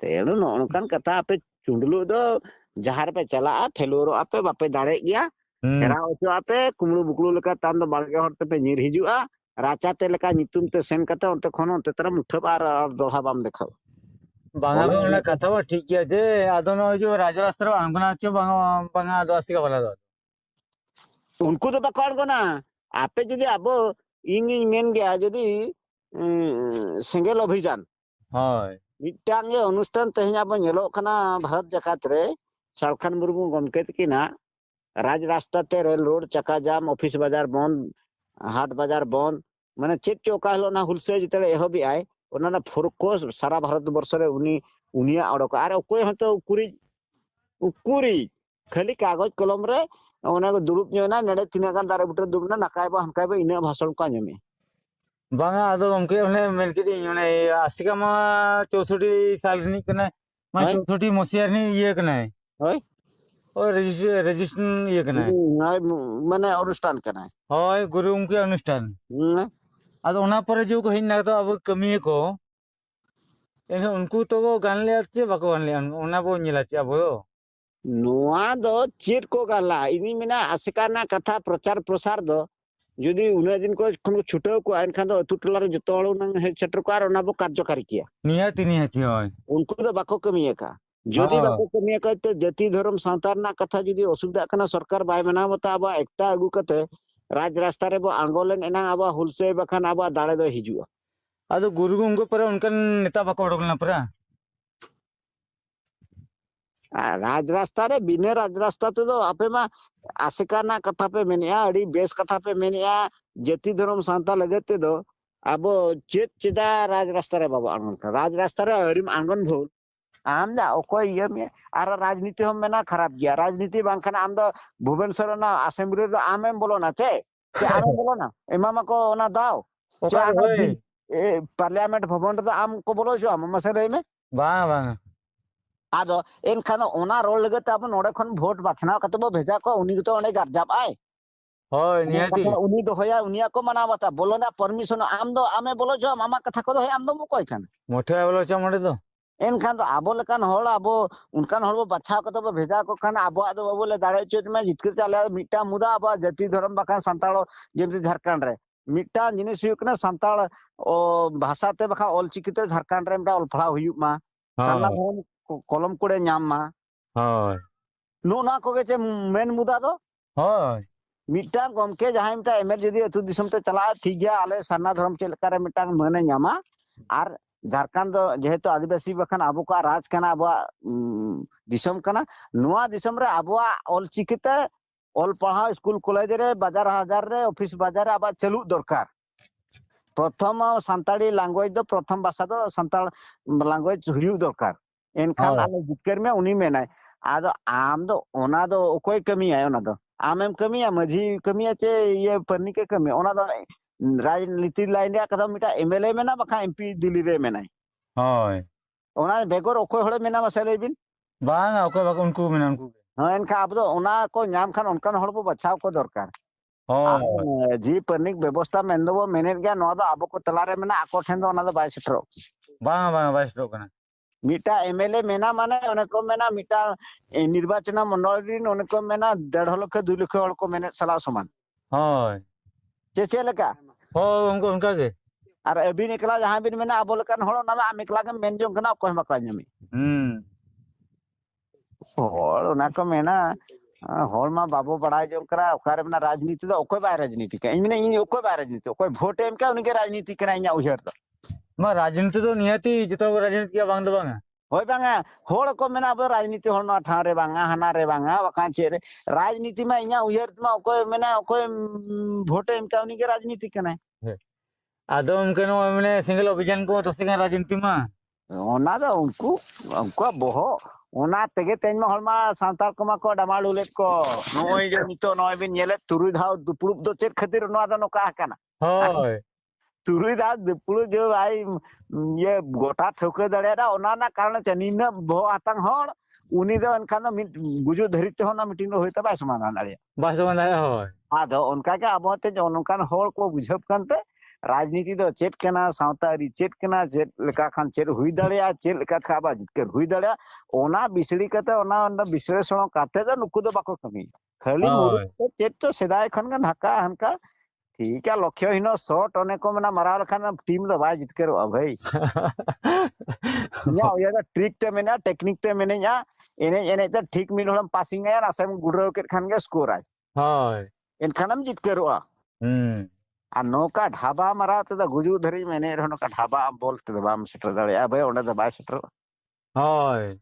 तेनु नो उनकान कथा पे चुडलो दो जहार पे चला फेलोरो आपे बापे दाड़े गया एरा ओचो आपे कुमड़ू बुकड़ू लेका तान दो बालगे हरते पे निर हिजुआ राचा ते लेका नितुम ते सेन कते ओनते खन ओनते तरा मुठब आर दोहा बाम देखाओ बांगा को ओना कथा बा ठीक गया जे आदो नो जो राजरास्त्र आंगना च बांगा बांगा आदिवासी का वाला दो उनको तो बकाड़ को ना आपे जदी अब इन मेन गया जदी सिंगल अभियान होय मिटांग अनुष्ठान तेहना अब नेलो कना भारत जकात रे सालखान मुर्मू गमके तकिना राज रास्ता ते रेल रोड चक्का जाम ऑफिस बाजार बंद हाट बाजार बंद माने चेक चौका हलो ना हुलसे जिते एहबी आय ओना ना फोरकोस सारा भारत वर्ष रे उनिया अड़क आर ओकोय हतो उकुरी खाली कागज कलम रे ओना को दुरुप ना नेड़े तिना गान दारे बुटे दुबना नकाय बा हनकाय बा इना भाषण को आंजमे बांगा आदो गमके ओने मेल केदी ओने आसिका मा 64 साल नी कने मा 64 मसिया नी ये कने होय और रजिस्ट्रेशन ये कने माने अनुष्ठान कना होय गुरु उनके अनुष्ठान आदो ओना पर जो को हिन ना तो अब कमी को एने उनको तो गान ले आछे बाको गान ले ओना बो नेला चे अब नोआ दो चेट को गाला इनी मेना आसिका ना कथा प्रचार प्रसार दो जदी उना दिन को खन छुटाव को आइन खान दो अतु टला रे जतो हळ उना हे सेटर को आर ओना बो कार्यकारी किया निहाती होय उनको दो बाको कमिया का जदी बाको कमिया का तो जाति धर्म सांतार ना कथा जदी असुविधा कना सरकार बाय मना बता अब एकता अगु कते राज रास्ता रे बो आंदोलन एना अब हुलसे बखान अब दाड़े दो हिजुआ आदो गुरु उनको पर उनकन नेता बाको ओडकना परा राज रास्ता रे बिना राज रास्ता ते दो आपे मा आसिका ना कथा पे मेनिया अड़ी बेस कथा पे मेनिया जाति धर्म सांता लगते दो अब चेत चेदा राज रास्ता रे बाबा आंगन का राज रास्ता रे अरिम आंगन भोल आम दा ओकोय ये में आर राजनीति हम मेना खराब गया राजनीति बांखन आम दो भुवनेश्वर ना असेंबली दो आमेम बोलो ना चे आमेम बोलो ना एमामा को ना दाओ ए पार्लियामेंट भवन दो आम को बोलो जो आम मसे रे में बा आदो एनखान ओना रोल लगे त अब नोडे खन वोट बाछना कते बो भेजा को उनी तो ओने गारजाब आय होय निहाती उनी दोहया उनिया को माना बता बोलो ना परमिशन आम दो आमे बोलो जो मामा कथा को दोहया आम दो मो कोई खान मोठे बोलो चा मोटे तो एनखान आबो लेकान हॉल आबो उनकान हॉल बच्चा को तो भेजा को खान आबो आदो बाबू ले दाड़े चोट में जितकर चाले मिटा मुदा आबो जाति धर्म बाखान संताल जेमति झारखंड रे मिटा जिनिस हुई कना संताल ओ भाषा ते बखा ऑलचिकिते झारखंड रे मिटा ऑलफड़ा हुई मा साना धर्म कलम कोड़े नाम मा होय नो ना को के मेन मुदा दो होय मिटा गमके जहां मिटा एमएल जदी अतु दिसम ते चला ठीक गया आले साना धर्म चेलका रे मिटा मने नामा आर झारखंड दो जेहेतु आदिवासी बखान आबो का राज कना आबो दिसम कना नुआ दिसम रे आबो ऑलचिकिते ऑल पढ़ा स्कूल कॉलेज रे बाजार हजार रे ऑफिस बाजार आबा चालू दरकार प्रथम संताड़ी लैंग्वेज दो प्रथम भाषा दो संताल लैंग्वेज हुई दरकार एनखान आले जिक्कर में उनी मेनाय आदो आम दो ओना दो ओकोय कमी है ओना दो आमेम कमी है मझी कमी है चे ये परनी के कमी ओना दो राजनीति लाइन रे कदम मिटा एमएलए मेना बखा एमपी दिल्ली रे मेनाय होय ओना बेगर ओकोय हळे मेना मसे लेबिन बांग ओकोय बाको उनको मेना उनको हां एनखा अब दो ओना को नाम खान उनकान हळ बो बचाव को दरकार होय जी परनिक व्यवस्था मेन दो मेनेट गया नो दो आबो को तला रे मेना आको ठेन दो ओना दो बाय सेटरो बांग बांग बाइस्ट्रो कना मिटा एमएलए मेना माने ओने को मेना मिटा निर्वाचन मंडल दिन ओने को मेना 1.5 लाख 2 लाख हळ को मेने सला समान होय चे लेका होय उनको उनका के और अबिन एकला जहां बिन मेना आबो लकान हळ ओना आम एकला के मेन जों कना कोय मका जमी हळ ओना को मेना हळ मा बाबू बड़ाई जों करा ओकारे मेना राजनीति दो ओकोय बाय राजनीति का इन इन ओकोय बाय राजनीति ओकोय वोट एम का उनके राजनीति कना इना उहर दो मा राजनीति तो निहाती जतो राजनीति किया बांग दो बांग होय बांगा हळ को मेना अब राजनीति हळ ना ठा रे बांगा हना रे बांगा वका चे रे राजनीति मा इना उहर मा ओकोय मेना ओकोय वोट एम का उनके राजनीति कना आदो उनके नो माने सिंगल अभियान को तो सिंगल राजनीति मा ओना दो उनको बोहो ओना तेगे तेन मा हळमा सांताल को मा को डामाल उलेट को नोय जो नितो नोय बिन नेले तुरुई धाव दुपुरुप दो चेत खातिर नोआ दो नोका हकाना होय तुरुई धाव दुपुरुप जो भाई ये गोटा ठोके दड़ेरा ओना ना कारण चनीना भो आतंग हळ उनी दो अनखान दो गुजु धरिते होना मीटिंग दो होइता बाय समाधान दाड़े बास समाधान होय आदो उनका के आबोते जो उनकान हळ को बुझब कानते राजनीति दो चेत कना सावतारी चेत कना चेत लेका खान चेत हुई दड़ेया चेत लेका खाबा जितकर हुई दड़ेया ओना बिसड़ी कते ओना विश्लेषण काते दो नुकु दो बाको कमी खाली मुरु चेत तो सेदाय खन का ढाका हनका ठीक है लक्ष्यहीन शॉट ओने को मना मारा लखान टीम दो बाय जितकर भाई या या ट्रिक ते मेना टेक्निक ते मेनेया एने एने तो ठीक मिन होलम पासिंग या नासम गुडरो के खान के स्कोर आय होय एनखानम जितकरवा आ नौका ढाबा मारा तो गुजु धरी मेने रह नौका ढाबा बोल ते बाम सेटर दड़े भाई ओंडे दो बाय सेटर होय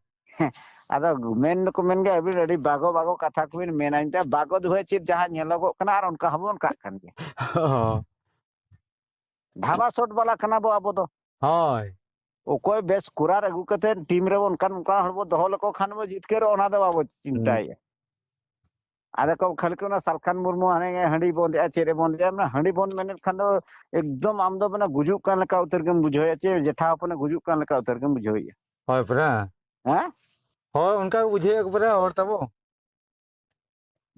आदो मेन को मेन गे अबि रेडी बागो बागो कथा को बिन मेनाइन ते बागो दो चे जहां नेलगो कना आर उनका हमन का खान गे ढाबा शॉट वाला कना बो आबो दो होय ओकोय बेस कुरार अगु कते टीम रे उनका उनका हड़बो दोहो लको खान बो जीत के ओना दो बाबो चिंताय आदे को खाली को ना सालखान मुर्मू हने हंडी बोंद चेरे बोंद ना हंडी बोंद मेने खान दो एकदम आम दो बना गुजु कान लका उतर के बुझोय चे जेठा अपने गुजु कान लका उतर के बुझोय होय परा हैं होय उनका बुझे एक परा और तबो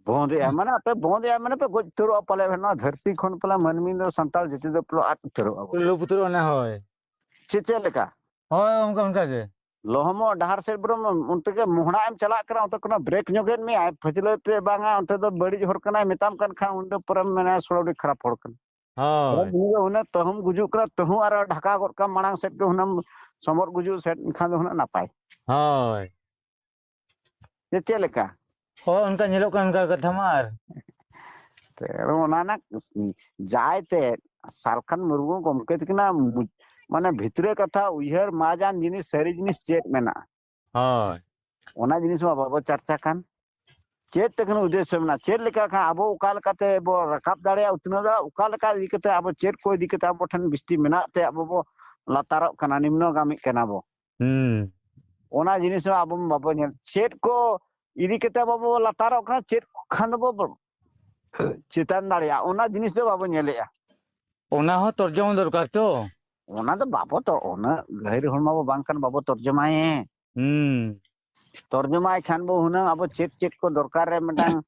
बोंद माने पे बोंद माने पे गोज तुरो पले ना धरती खन पला मनमी दो संताल जति दो पलो आत तुरो अब लो पुत्रो ना होय चे लेका होय उनका के लोहमो डहार से ब्रम उनते के मोहना एम चला करा उनते कोनो ब्रेक जोगेन में आय फजलते बांगा उनते दो बड़ी हर कना मेताम कन खान उन दो परम मेना सोड़ी खराब हर कन होय उन तहम गुजु करा तहु आर ढाका गोर का मांग सेट के हुनम समर गुजु सेट खान हुना नापाय होय चे लेका होय उनका नेलो कन का कथा मार ते ओना ना जायते सालखान मुर्मू गमके तकना माने भितरे कथा उहर माजान जिनिस सारी जिनिस चेत मेना होय ओना जिनिस मा बाबो चर्चा कान चेत तकन उद्देश्य मेना चेत लेका खा आबो उका लेकाते बो रकाब दाड़े उतना दा उका लेका दिकते आबो चेत को दिकते आबो ठन बिस्ती मेना ते आबो बो लातारो कना निम्नो गामी कना बो ओना जिनिस मा आबो बाबो नेल चेत को इदी कते बाबो लातारो कना चेत खान बो चितान दाड़िया ओना जिनिस दो बाबो नेलेया ओना हो तर्जुमा दरकार तो ओना तो बाबो तो ओना गहिर हरमा बो बांकन बाबो तर्जुमाए तर्जुमाए खान बो हुना अब चेक चेक को दरकार रे मटांग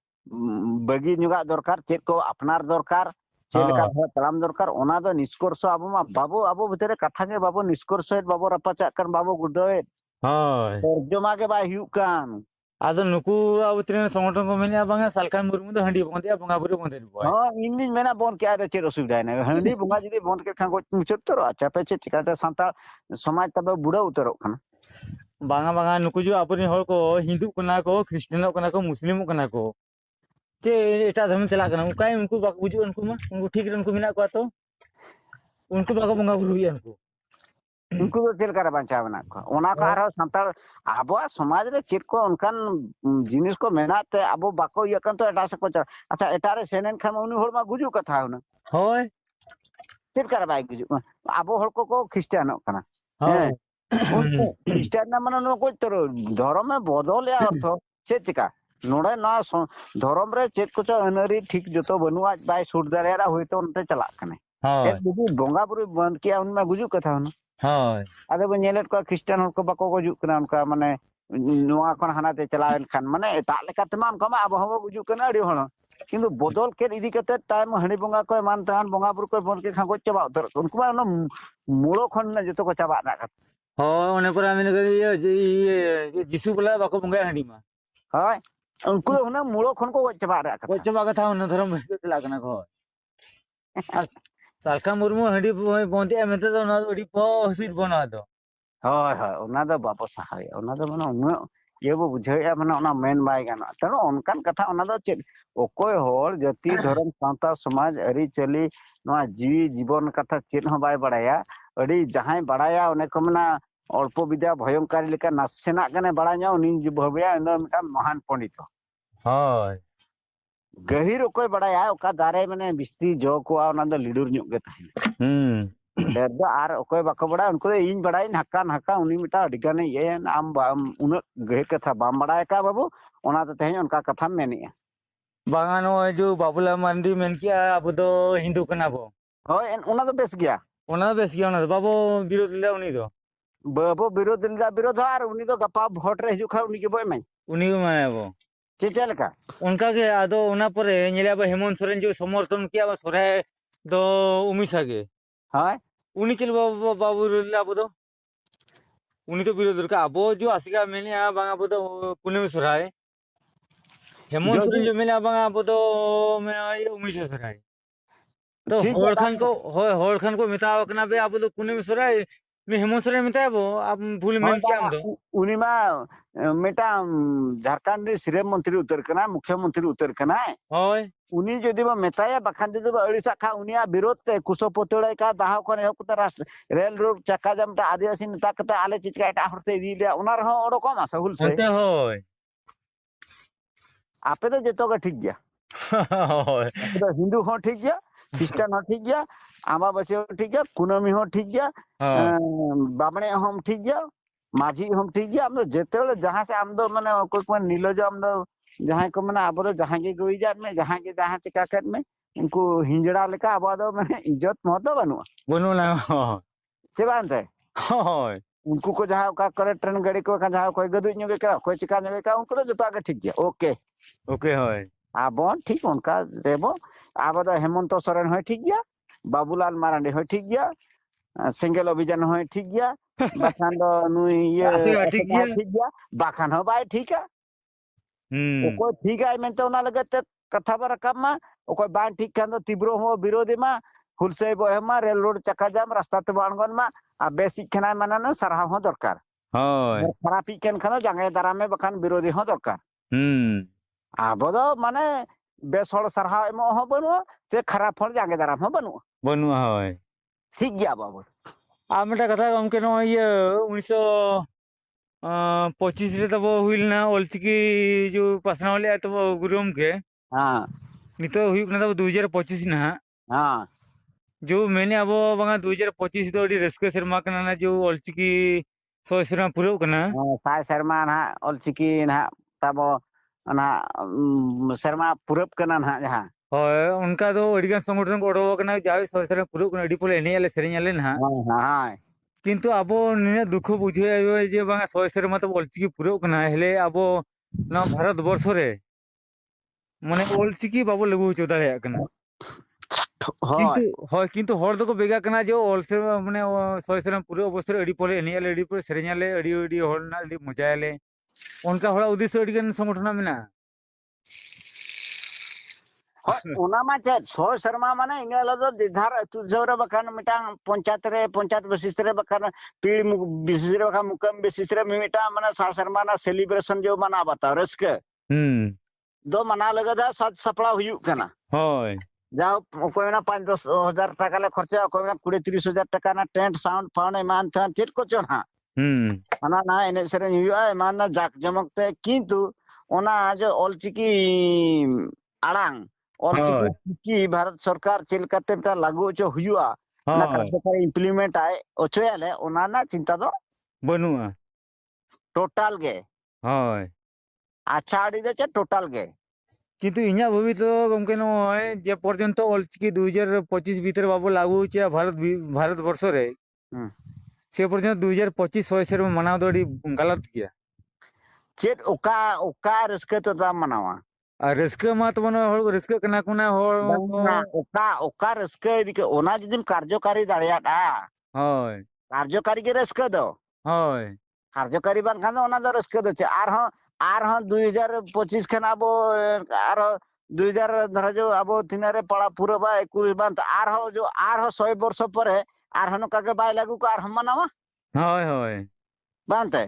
बगी नुगा दरकार चेक को अपनार दरकार चेलका तलाम दरकार ओना दो निष्कर्ष अब मा बाबू अब भितरे कथा के बाबू निष्कर्ष बाबू रपाचा कर बाबू गुडे तर्जमा के बा हुयु कान आदो नुकु अब तिने संगठन को मेनिया बांगा सालकान मुर्मु दो हंडी बंदिया बंगा बुरे बंदे बॉय हां इन दिन मेना बंद के आदे चेर असुविधा नै हंडी बंगा जदी बंद के खान को मुचत तो अच्छा पे चिका सांता समाज तब बुढ़ा उतरो खाना बांगा बांगा नुकु जो अपने हर को हिंदू कना को क्रिश्चियन कना को मुस्लिम कना को चे एटा धर्म चला कना उकाय उनको बाक बुझु उनको मा उनको ठीक उनको मिना को तो उनको बाको बंगा बुरु हुई उनको तो चेल कर बांचा बना को ओना को आरो संताल आबो समाज रे चेक को उनकान जिनिस को मेनाते आबो बाको यकन तो एटा से को अच्छा एटारे सेनेन खान उनी होर मा गुजु कथा होना होय चेल कर बाय गुजु आबो होर को क्रिश्चियन कना हां क्रिश्चियन ना माने नो को तरो धर्म में बदल या अर्थ चे चिका नोडे ना धर्म रे चेक को अनरी ठीक जतो बनुआ बाय सुट दारेरा होइतो उनते चला कने हां बुदु बोंगा बुरु बंद किया उनमा गुजु कथा होना हां आदे बन नेलेट को क्रिश्चियन को बाको गुजु कना उनका माने नोआ कोन हानाते चलावेन खान माने एटा लेकाते मान को मा आबो गुजु कना अडी होना किंतु बदल के इदी कते टाइम हणी बोंगा को मान तान बोंगा बुरु को बन के खागो चबा उतर उनको मा मूलो खन ना जतो को चबा ना हो ओने पर आमिन ये जिसु बोला बाको बंगा हंडी मा हाय उनको होना मूलो खन को चबा रा को चबा कथा उन धर्म चला कना को सालका मुर्मु हंडी बोंदे मेते तो ना अडी प हसिर बना दो हाय हाय ओना दो बापो सहाय ओना दो माने उन ये बो बुझाया माने ओना मेन बाय गाना तनो उनकान कथा ओना दो चे ओकोय होर जाति धर्म सावता समाज अरी चली नोआ जीवी जीवन कथा चेन हो बाय बड़ाया अडी जहां बड़ाया ओने को मना अल्प विद्या भयंकारी लेका नासेना कने बड़ाया उनी भव्या न मिटा महान पंडित हाय गहिर ओकोय बड़ाया ओका दारे माने बिस्ती जो को ओना दो लिडुर न्युग गे ताहेन डेर आर ओकोय बाको बड़ा उनको इन बड़ाई हक्का उनी मिटा अडिगाने ये आम उन गहिर कथा बाम बड़ाय का बाबू ओना तो तेहन उनका कथा मेनिया बांगा नो जो बाबूला मांडी मेन किया अब तो हिंदू कना बो होय ओना तो बेस गया ओना बाबू विरोध ले उनी दो बाबू विरोध आर उनी तो गपा भोट रे हिजु खा उनी के बोय में उनी को माय बो चेचल का उनका के आदो ओना परे नेले बा हेमंत सोरेन जो समर्थन किया सोरे दो उमिसा के हाय उनी चल बाबू अब तो उनी तो विरोध का अब जो आसिका मेने बांगा अब तो पुणे में सोराय हेमंत सोरेन जो मेने बांगा अब तो मैं ये उमिसा सोराय तो होड़ खान को मिताव कना बे अब तो पुणे में सोराय मैं हेमंत सोरेन मिताय बो अब भूल में क्या हम तो उनी मा मेटा झारखंड श्री मंत्री उतर कना मुख्यमंत्री उतर कना होय उनी जदि बा मेताया बखान जदि बा अड़िसा खा उनिया विरोध ते कुसो पोतड़े का दाहाव कोने हकुता राष्ट्र रेल रोड चक्का जमटा आदिवासी नेता कते आले चिचका एटा हरते इदी ले ओना रहो ओडो कम आसा हुल से होय आपे तो जतो का ठीक गया होय तो हिंदू हो ठीक गया क्रिश्चियन हो ठीक गया आमावासी हो ठीक गया कुनमी हो ठीक गया बामणे हम ठीक गया माझी हम ठीक गया हम जेते जहां से हम दो माने कोई नीलज हम दो जहां को माने अब जहां के गई जात में जहां के जहां चिका कर में उनको हिंजड़ा लेका अब दो माने इज्जत महत्व बनु ना से बानते होय उनको को जहां का करे ट्रेन गाड़ी को का जहां कोई गदु न्योगे का कोई चिका न्योगे का उनको तो जतो आगे ठीक गया ओके ओके होय अब ठीक उनका देबो अब दो हेमंत सोरेन होय ठीक गया बाबूलाल मारांडी होय ठीक गया सिंगल अभियान होय ठीक गया बाखान दो नुई ये ठीक गया बाखान हो बाय ठीक है ओको ठीक है मैं तो ना लगत कथा बर कम ओको बान ठीक खान दो तीव्र हो विरोधी मा हुलसे बोहमा रेल रोड चक्का जाम रास्ता ते बाणगन मा आ बेसिक खना माने न सरहा हो दरकार होय खरापी केन खान जांगे दारा में बखान विरोधी हो दरकार आबो दो माने बेसोड़ सरहा एमो हो बनु से खराब फल जांगे दारा हो बनु होय ठीक गया बाबू आ मेटा कथा गमके नो ये 1925 रे तब हुइल ना ओलचिकी जो पासना वाले तब गुरुम के हां नितो हुइ ना तब 2025 ना हां जो मैंने अब बंगा 2025 तो अडी रस्के शर्मा कना ना जो ओलचिकी 100 शर्मा पुरो कना हां 100 शर्मा ना ओलचिकी ना तब ना शर्मा पुरब कना ना जहां होय उनका तो अडिगान संगठन को ओडो कना जाय 100 शर्मा पुरो कना अडी पोले एने आले सेरेन आले ना हां किंतु अब ने दुख बुझे जे बांगा 100 शर्मा तो ओलचिकी पुरो कना हेले अब ना भारत वर्ष रे माने ऑलचिकी बाबो लागू होचो दाड़ेयाग कना ᱦᱳᱭ किंतु हर दो को बेगा कना जो ऑल से माने सय सेरम पूरे अवसर अड़ी परे एनियाले अड़ी परे सेरेኛले अड़ी हर ना अड़ी मजायाले उनका हड़ा उद्देश्य अड़ी गन संगठन मेना ᱦᱳᱭ ᱚᱱᱟ ᱢᱟ ᱪᱮᱫ ᱥᱚᱭ ᱥᱮᱨᱢᱟ ᱢᱟᱱᱮ ᱤᱱᱟᱹ ᱦᱤᱞᱳᱜ ᱫᱚ ᱫᱤᱫᱷᱟᱨ ᱟᱹᱛᱩ ᱫᱤᱥᱚᱢ ᱨᱮ ᱵᱟᱠᱷᱟᱱ ᱢᱤᱫᱴᱟᱝ ᱯᱚᱧᱪᱟᱭᱮᱛ ᱵᱮᱥᱤᱥ ᱨᱮ ᱵᱟᱠᱷᱟन ᱯᱤᱲ ᱵᱮᱥᱤᱥ ᱨᱮ ᱵᱟᱠᱷᱟन ᱢᱩᱠᱟᱹᱢ ᱵᱮᱥᱤᱥ ᱨᱮ ᱢᱤᱫᱴᱟᱝ ᱢᱟᱱᱮ ᱥᱟ ᱥᱮᱨᱢᱟ ᱨᱮᱱᱟᱜ ᱥᱮᱞᱤᱵᱨᱮᱥᱚᱱ ᱡᱮ ᱢᱟᱱᱟᱣ ᱵᱟᱛᱟᱣ ᱨᱟᱹᱥᱠᱟᱹ ᱫᱚ ᱢᱟᱱᱟᱣ ᱞᱟᱹᱜᱤᱫ ᱥᱟᱡᱽ ᱥᱟᱯᱲᱟᱣ ᱦᱩᱭᱩᱜ ᱠᱟᱱᱟ होय जाओ कोई ना 5-10 हजार टाका ले खर्चा कोई ना 20-30 हजार टाका ना टेंट साउंड फाउंड मान थान चेत को चो ना अना ना एने सेरेन हुआ मान ना जाक जमक ते किंतु ओना जो ऑलचिकी आड़ांग ऑलचिकी होय की भारत सरकार चेलकाते ता लागू चो हुआ ना होय कार्यकारी इम्प्लीमेंट आए ओचोयाले ओना ना चिंता दो बनुआ टोटल गे होय अच्छा आड़ी दे टोटल गे किंतु इन्या भवित तो गमके नय जे पर्यंत ऑलचिकी 2025 भीतर बाबू लागू होचे भारत वर्ष रे से पर्यंत 2025 सय सेर मनाव दो अड़ी गलत गया चेत ओका रस्के तो दाम मनावा रस्का मा तो मनो हर रस्का कना कोना हर ओका रस्का इदिके ओना जदिम कार्यकारी दाड़ियादा होय कार्यकारी के रस्का दो होय कार्यकारी बांखान दो ओना दो रस्का दो चे आर 2025 खन आबो आर 2000 धरा जो आबो तिनारे पड़ा पूरा बा 21 बांत आर जो 100 वर्ष परे आर नका के बाय लागू का आर हम मनावा होय होय बांते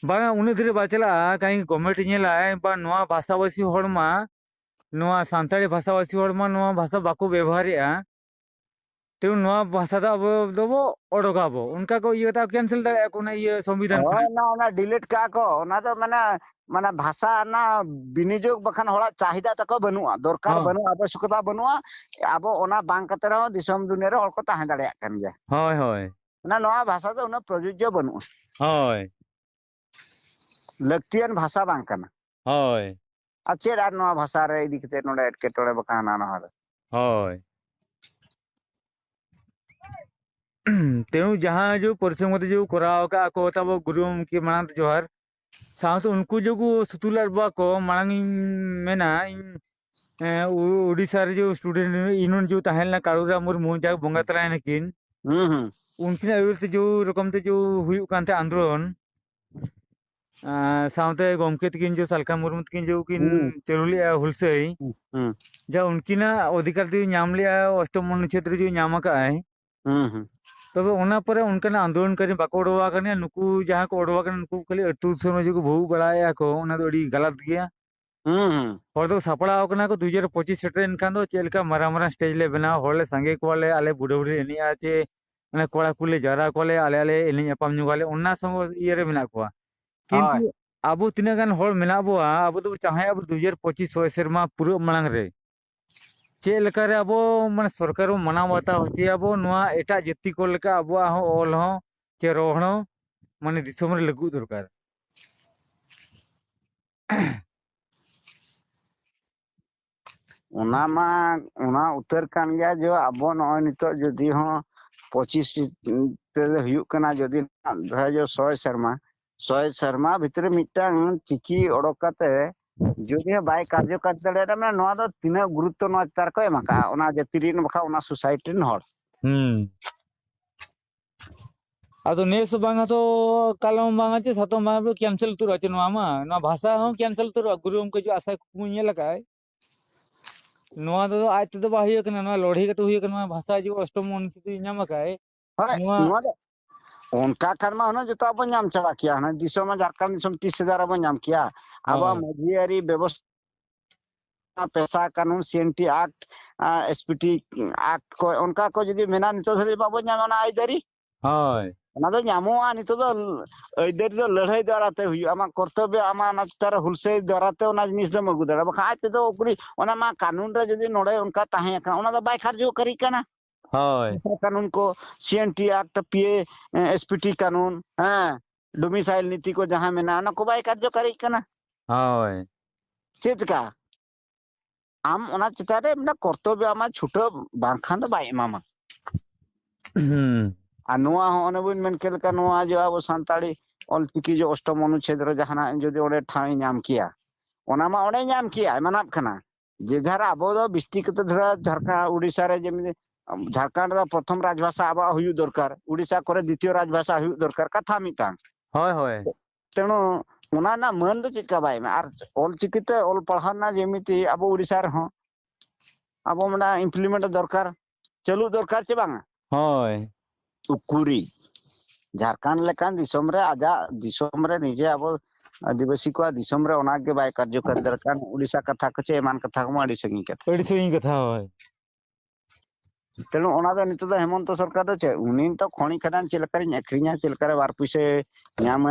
बांगा उनी धीरे बाचला कहीं गवर्नमेंट नेला बा नोआ भाषाभाषी हड़मा नोआ सांताली भाषाभाषी हड़मा नोआ भाषा बाको व्यवहारिया तो नोआ भाषा दा अब दबो ओडोगाबो उनका को ये ता कैंसिल दा कोना ये संविधान ओ ना डिलीट का को ओना तो माने भाषा ना विनियोग बखान हड़ा चाहिदा तक बनुआ दरकार बनुआ आवश्यकता बनुआ आबो ओना बांग कते रहो दिसम दुनिया रे हड़ को ताहे दाड़िया कन गया होय होय ना नोआ भाषा तो उना प्रयोज्य बनुआ होय लक्तियन भाषा बांग कना होय अच्छे आर नोआ भाषा रे इदी कते नोडे एटके टोड़े बखान आना होय तेणु जहाँ जो परिश्रम मते जो कराव का को तब गुरु के मानत जोहर साउथ उनको जो सुतुलर बा को मांग मेना उड़ीसा रे जो स्टूडेंट इनन जो तहलना कारुरा मुर्मू जा बंगा तला नकिन उनकिन आयुर जो रकम ते जो हुई कांते आंदोलन साउते गमके तकिन जो सलका मुर्मू तकिन जो किन चलुलिया हुलसई जा उनकिना अधिकार जो नाम लिया अष्टम अनुच्छेद जो नाम का है तब ओना पर उनका आंदोलन करे बाको ओडवा कने नुकु जहां को ओडवा कने नुकु खाली अतु समाज को भू बड़ाया को ओना तो अड़ी गलत गया और तो सपड़ा कना को 2025 सेटरेन खान दो चेलका मरा स्टेज ले बना होले संगे कोले आले बुढ़े बुढ़े एनी आचे माने कोड़ा कुले जरा कोले आले आले एनी अपाम नुगाले ओना संग इये रे मेना को किंतु आबो तिना गान होल मेना बो आबो तो चाहे अब 2025 सय सेरमा पूरा मांग रे चे लेका रे अब माने सरकार मना बाता होचे अब नोआ एटा जाति को लेका अब ऑल हो चे रोहण माने दिसम रे लागू दरकार ओना उत्तर कान गया जो अब नय नितो जदी हो 25 ते हुयुक कना जदी धरा जो 100 शर्मा भीतर मिटांग चिकी ओडक काते जदी बाय कार्यकारी दाड़े में नोआ दो तिना गुरुत्व नोआ तार को एमाका ओना जाति रिन बखा ओना सोसाइटी रिन हर आदो नेस बांगा तो कालम बांगा चे सातो माबे कैंसिल तुर आचे नोआ मा ना भाषा हो कैंसिल तुर गुरु हम के जो आशा को ने लगा है नोआ तो आज तो बाहिय कना नोआ लड़ही के तो हुई कना भाषा जो अष्टम अनुसूची नाम का है नोआ उनका कर्मा होना जो तो अब नाम चला किया ना दिसो में झारखंड दिसो 30,000 अब नाम किया अब मजियारी व्यवस्था पैसा कानून सीएनटी एक्ट एसपीटी एक्ट को उनका को जदी मेना नितो धरि बाबो नामना आइदारी हाय ना तो नामोआ नितो दो आइदारी दो लड़ाई द्वाराते हुई आमा कर्तव्य आमा ना तारा हुलसे द्वाराते ओना जिनिस दो मगु दरा बखा आते दो ओकरी ओना मा कानून रे जदी नोडे उनका ताहे का ओना दो बाय खर्जो करी कना कानून को सीएनटी एक्ट पीए एसपीटी कानून डोमिसाइल नीति को जहां में ना को बाय कार्यकारी करना चेत का आम ओना चितारे ना कर्तव्य आमा छुटो बांखान दो बाय मामा नोआ हो ओने बुन मेन केलका नोआ जो अब संताड़ी ऑलचिकी जो अष्टम अनुच्छेद रे जहाना जदी ओडे ठाई नाम किया ओना मा ओडे नाम किया मानाब खाना जे धारा अब दो बिस्ती कते धरा झारखंड उड़ीसा रे जेमि झारखंड रा प्रथम राजभाषा अब हुयु दरकार उड़ीसा करे द्वितीय राजभाषा हुयु दरकार कथा मिटांग होय होय तेणु उना ना मन दो चिका बाय में आर ऑल चिकिते ऑल पढ़ाना जेमिति अब उड़ीसा रे हो अब मना इम्प्लीमेंट दरकार चालू दरकार चे बांगा होय उकुरी झारखंड लेकान दिसोम रे आजा दिसोम रे निजे अब आदिवासी को दिसोम रे ओना के बाय कार्यकर दरकार उड़ीसा कथा को चे मान कथा को आड़ी संगी कथा अड़ी सही कथा होय तेणु ओना दो नितो दो हेमंत सरकार दो चे उनी तो खणी खदान चेलकर अखरिया चेलकर बार पैसे न्याम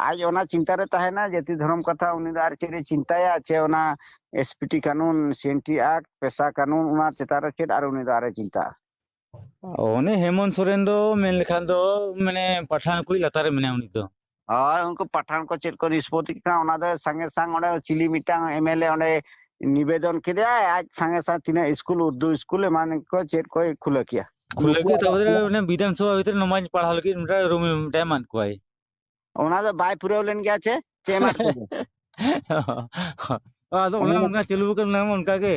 आज ओना चिंता रे तहना जाति धर्म कथा उनी दो आर चे चिंताया चे ओना एसपीटी कानून सीएनटी एक्ट पेशा कानून ओना चेतार चे आर उनी दो आरे चिंता ओने हेमंत सोरेन दो मेन लेखान दो माने पठान कोई लतारे मेने उनी दो हां उनको पठान को चेक को निष्पत्ति का ओना दो संगे संग ओने चिली मिटांग एमएलए ओने निवेदन किया आज संगे संग तीन स्कूल उर्दू स्कूल मान को चेक को खुले किया खुले के तबरे ने विधानसभा भीतर नमाज पढ़ा लगी उनरा रूम में टाइम मान को आई ओना दो बाय पुरेव लेन गया छे चे मान को आ तो उनका चलू कर नाम उनका के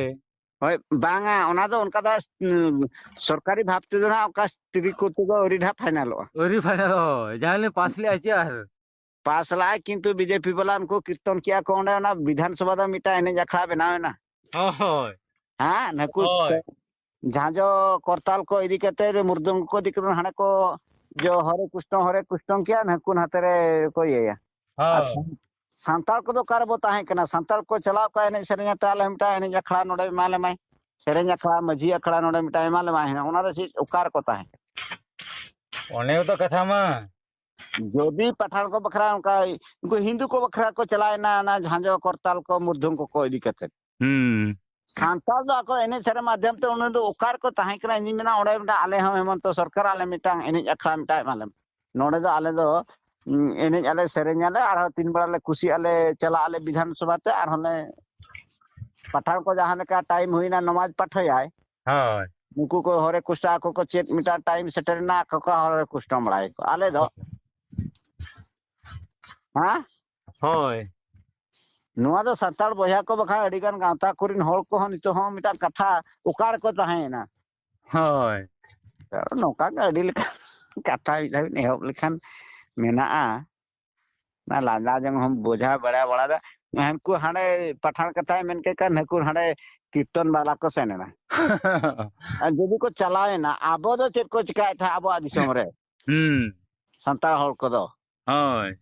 होय बांगा ओना दो उनका दा सरकारी भाबते दो ना ओका स्त्री को तो ओरिढा फाइनल ओरी फाइनल जाले पास ले आइचे यार पास लाए किंतु बीजेपी वाला उनको कीर्तन किया कौन है ना विधानसभा दा मिटा एने जखड़ा बनावे ना होय हां नकु झांजो करताल को इदी कते रे मुर्दंग को दिकर हाने को जो हरे कृष्ण किया नकुन हाते रे को ये हां सांताल को तो कारबो ताहे कना सांताल को चलाव का एने सेरेंगा ताल हमटा एने जखड़ा नोडे माले माय सेरेंगा खड़ा मझी अखड़ा नोडे मिटा माले माय ओना दो चीज उकार को ताहे ओने तो कथा मा जोदी पठान को बखरा उनका उनको हिंदू को बखरा को चलाए ना झांझो करताल को मुर्धुम को इदी कते सांताल दो को एने सरे माध्यम ते उन दो ओकार को ताहे करा इन मेना ओडे मिटा आले हम हेमंत सरकार आले मिटा एने अखड़ा मिटा माले नोडे दो आले दो एने आले सेरेंग आले आर तीन बड़ा ले खुशी आले चला आले विधानसभा ते आर हने पठान को जहां का टाइम हुईना नमाज पठयाय हां नुकु को हरे कुष्टा को चेत मिटा टाइम सेटर ना को हरे कुष्टा मड़ाय को आले दो हां होय नुआ दो सत्तार बया को बखा अडिगान गांता कुरिन होल को हन तो हम मिटा कथा उकार को ताहेना होय नोका अडी लेका कथा इला नेहब लेखान मेना ना लाला जंग हम बोझा बड़ा बड़ा दा हमको हाने पठान कथा मेन के का नकुर हाने कीर्तन वाला को सेना जदी को चलावे ना आबो दो चेक को चिकाय था आबो दिसम रे संता होल को दो होय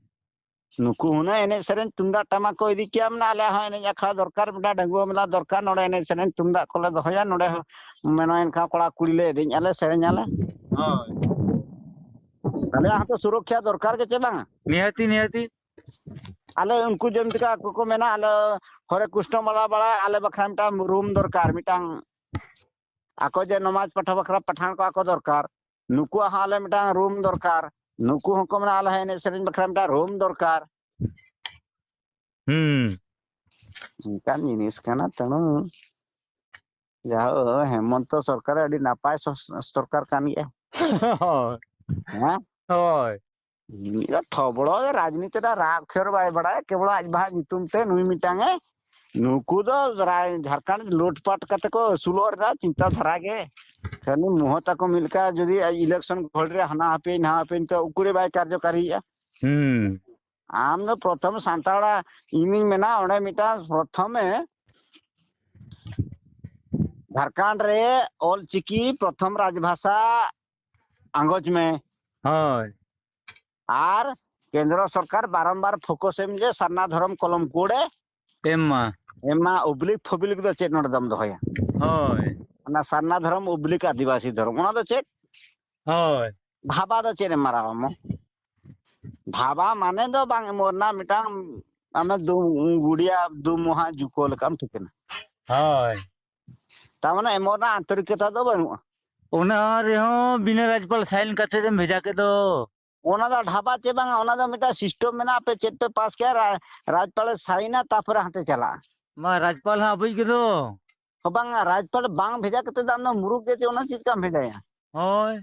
नुकु हुना एने सेरेन तुमदा टमा को इदी किया मना आले हा एने अखड़ा दरकार बडा डंगुआ मला दरकार नोडे एने सेरेन तुमदा कोले दोहया नोडे मेनो एनका कोड़ा कुड़ी ले देन आले सेरेन आले होय आले हा तो सुरक्षा दरकार के चे बांगा निहाती आले उनको जमतिका को मेना आले हरे कृष्ण मला बड़ा आले बखरामटा रूम दरकार मिटांग आको जे नमाज पठा बखरा पठान को आको दरकार नुकु हाले मिटांग रूम दरकार नुकु हको मना आले एने सेरेन बखरामटा रूम दरकार kan जिनिस काना तनु जाओ हेमंत सरकार अडी नापाय सरकार कान गया हां होय निरा थबड़ो राजनीति दा राक्षर बाय बड़ा केवल आज भाग नितुम ते नुई मिटांगे नुकु दो झारखंड लूटपाट कते को सुलोर रा चिंता धरा गे खाली मुह तक मिलका जदी इलेक्शन घोल रे हना हापे तो उकुरे बाय कार्यकारी आम न प्रथम सांताड़ा इनिंग में ना ओडे मिटा प्रथम झारखंड रे ऑल चिकी प्रथम राजभाषा अंगज में होय आर केंद्र सरकार बारंबार फोकस एम जे सरना धर्म कलम कोडे एमा उब्लिक फबिलिक दो चेक नोड दम दोया होय ना सरना धर्म उब्लिक आदिवासी धर्म ओना दो चेक होय धाबा दो चेक मारा हम धाबा माने दो बांग मोरना मिटांग हमें दो गुड़िया दो मुहा जुकोल काम ठीक है होय तामने मोरना आंतरिकता दो बनु ओना रे हो बिना राजपाल साइन कथे दम भेजा के दो ओना दा ढाबा चे बांग ओना दा मिटा सिस्टम में ना पे चेक पे पास किया राजपाल साइना तापर हाते चला मा राजपाल हा बई के दो बांग राजपाल बांग भेजा कते दाम ना मुरुक दे ओना चीज का भेजा या होय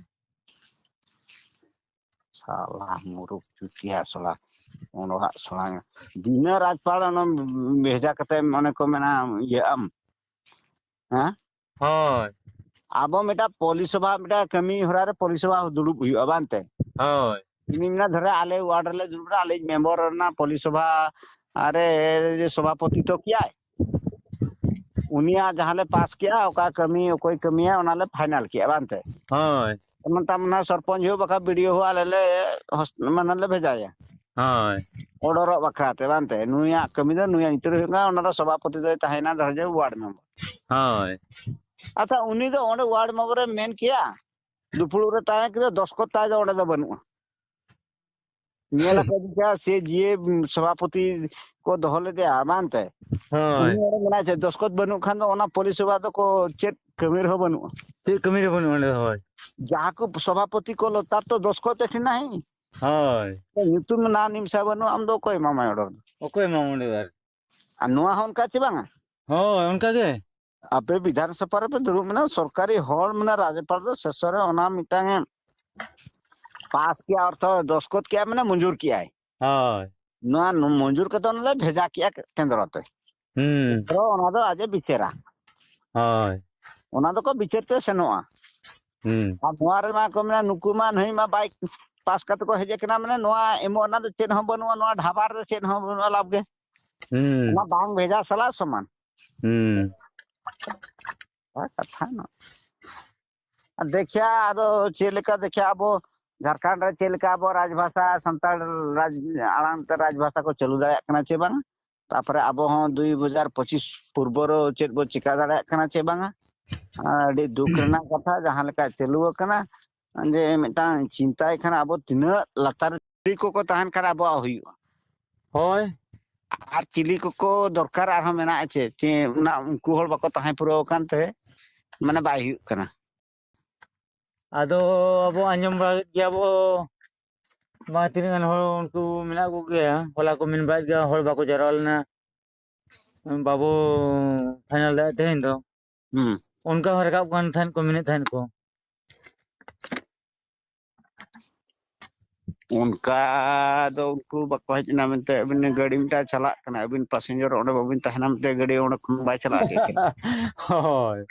salah muruk cuci salah orang salah dina rajpal on beja kate mane ko mena ye am ha hoy abo meta polis sabha meta kami horare polis sabha dudub huyu abante hoy ini mena dhare ale ward le dudub ale member na polis sabha are सभापति तो किया उनिया जहां ले पास किया ओका कमी कोई कमी है ओना ले फाइनल किया बानते होय मनता मना सरपंच हो बका वीडियो हो आले ले मन ले भेजाया होय ऑर्डर बखाते बानते नुया कमी दो नुया इतर होगा ओना सभापति दो तहना धरजे वार्ड मेंबर होय अच्छा उनी दो ओंडे वार्ड मेंबर मेन किया दुपुड़ रे ताय के 10 को ताय ओंडे दो बनु नेला का से जे सभापति को दहले दे मानते होय उनी ओंडे मना छे 10 को बनु खान दो ओना पुलिस सभा दो को चेक कमीर हो बनु चेक कमी रे बनु ओंडे होय जहाँ को सभापति को लो तार तो 10 को ते नहीं होय ᱧᱩᱛᱩᱢ ᱱᱟ ᱱᱤᱢᱥᱟ ᱵᱟᱹᱱᱩ ᱟᱢ ᱫᱚ ᱚᱠᱚᱭ ᱢᱟᱢᱟᱭ ᱚᱰᱚᱨ ओके मामुंडे दार ᱟᱨ ᱱᱚᱣᱟ ᱦᱚᱸ ᱚᱱᱠᱟ ᱪᱮ ᱵᱟᱝᱟ होय उनका के ᱟᱯᱮ ᱵᱤᱫᱷᱟᱱ ᱥᱚᱵᱷᱟ ᱨᱮ ᱯᱮ ᱫᱩᱲᱩᱵ ᱢᱮᱱᱟ ᱥᱚᱨᱠᱟরি ᱦᱚᱲ ᱢᱟᱱᱮ ᱨᱟᱡᱽᱯᱟᱞ ᱫᱚ ᱥᱮᱥᱚ ᱨᱮ ᱚᱱᱟ ᱢᱤᱫᱴᱟᱝ पास किया अर्थ दस्खत किया मैंने मंजूर किया है होय नोआ मंजूर करते ओनले भेजा किया केंद्र ते तो ओना दो आजे बिचेरा होय ओना दो को बिचेरते सेनोआ आ नोआ रे मा को मैंने नुकु मा नहीं मा बाइक पास करते को हेजे कना मैंने नोआ एमो ओना दो चेन हो बनुआ नोआ ढाबार रे चेन हो बनुआ लाभ गे ओना बांग भेजा सला समान कथा न देखिया आदो चेलेका देखिया अबो झारखंड रे चेलेका अबो राजभाषा संताल राज आराम ते राजभाषा को चलू दाया कना चे बांग तापरे अबो हो 2025 पूर्वरो चेत बो चिका दाया कना चे बांग आडी दुख रना कथा जहां लेका चलू कना जे मिटां चिंताय खाना अबो तिना लतार को तहन करा अबो हुई होय आर चिली को दरकार आर मेना छे चे ना उनको हर बको तहां पुरो कानते माने बाय हुई कना आदो अबो आंजम गया अबो मा तीन गन हर उनको मिला को गया होला को मिन बात गया हर बाको जरल ना बाबू फाइनल दा तेन दो उनका हरकाब गन थन को मिने थन को उनका दो उनको बको हजना मनते अबिन गाड़ी मिटा चला कना अबिन पैसेंजर ओंडे बबिन तहना मते गाड़ी ओंडे खुन बाय चला के होय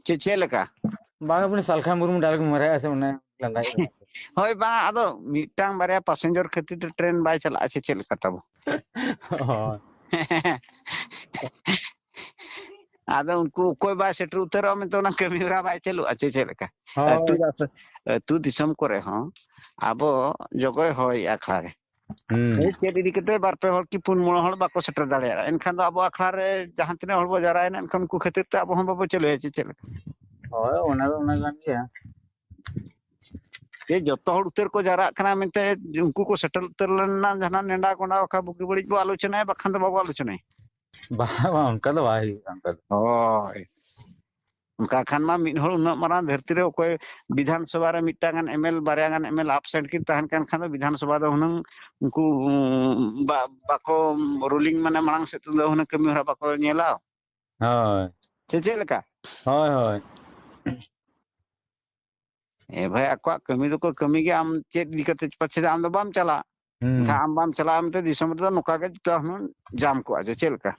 चे लेका बांग अपने सालखा मुरमु डाल के मरे ऐसे उन्हें लंगाई होय बा आदो मिटांग बारे पैसेंजर खातिर ट्रेन बाय चला चे लेका तब आदो उनको कोई बाय सेटर उतरो में तो ना कैमरा बाय चलू अच्छे चे लेका तू दिसम करे हां आबो जगय होय आखा रे चे दीदी कते बार पे हर की पुन मोण हर बाको सेटर दाड़े एनखान दो आबो आखा रे जहां तिने हर बो जराय ना एनखान को खातिर ते आबो हम बाबो चलो चे चे लेका होय ओना गान गया ये जतो हर उतर को जरा कना मेनते उनको को सेटल उतर लेना जहां नेंडा कोंडा का बुकी बड़ी बो आलोचना है बखन दो बाबो आलोचना है बाबा उनका तो भाई उनका होय उनका खान मा मिन हर उना मारा धरती रे कोई विधान सभा रे मिटांगन एमएल बारयागन एमएल अपसेंट की तहन कान खान विधान सभा दो हुनंग उनको बाको रूलिंग माने मांग से तो हुन कमी हरा बाको नेला होय चे लेका होय होय ए भाई अक्वा कमी दो को कमी के आम चेत दिक्कत पछे आम दो बाम चला आम बाम चला आम ते दिसम तो नुका के तो हम जाम को आज चे लेका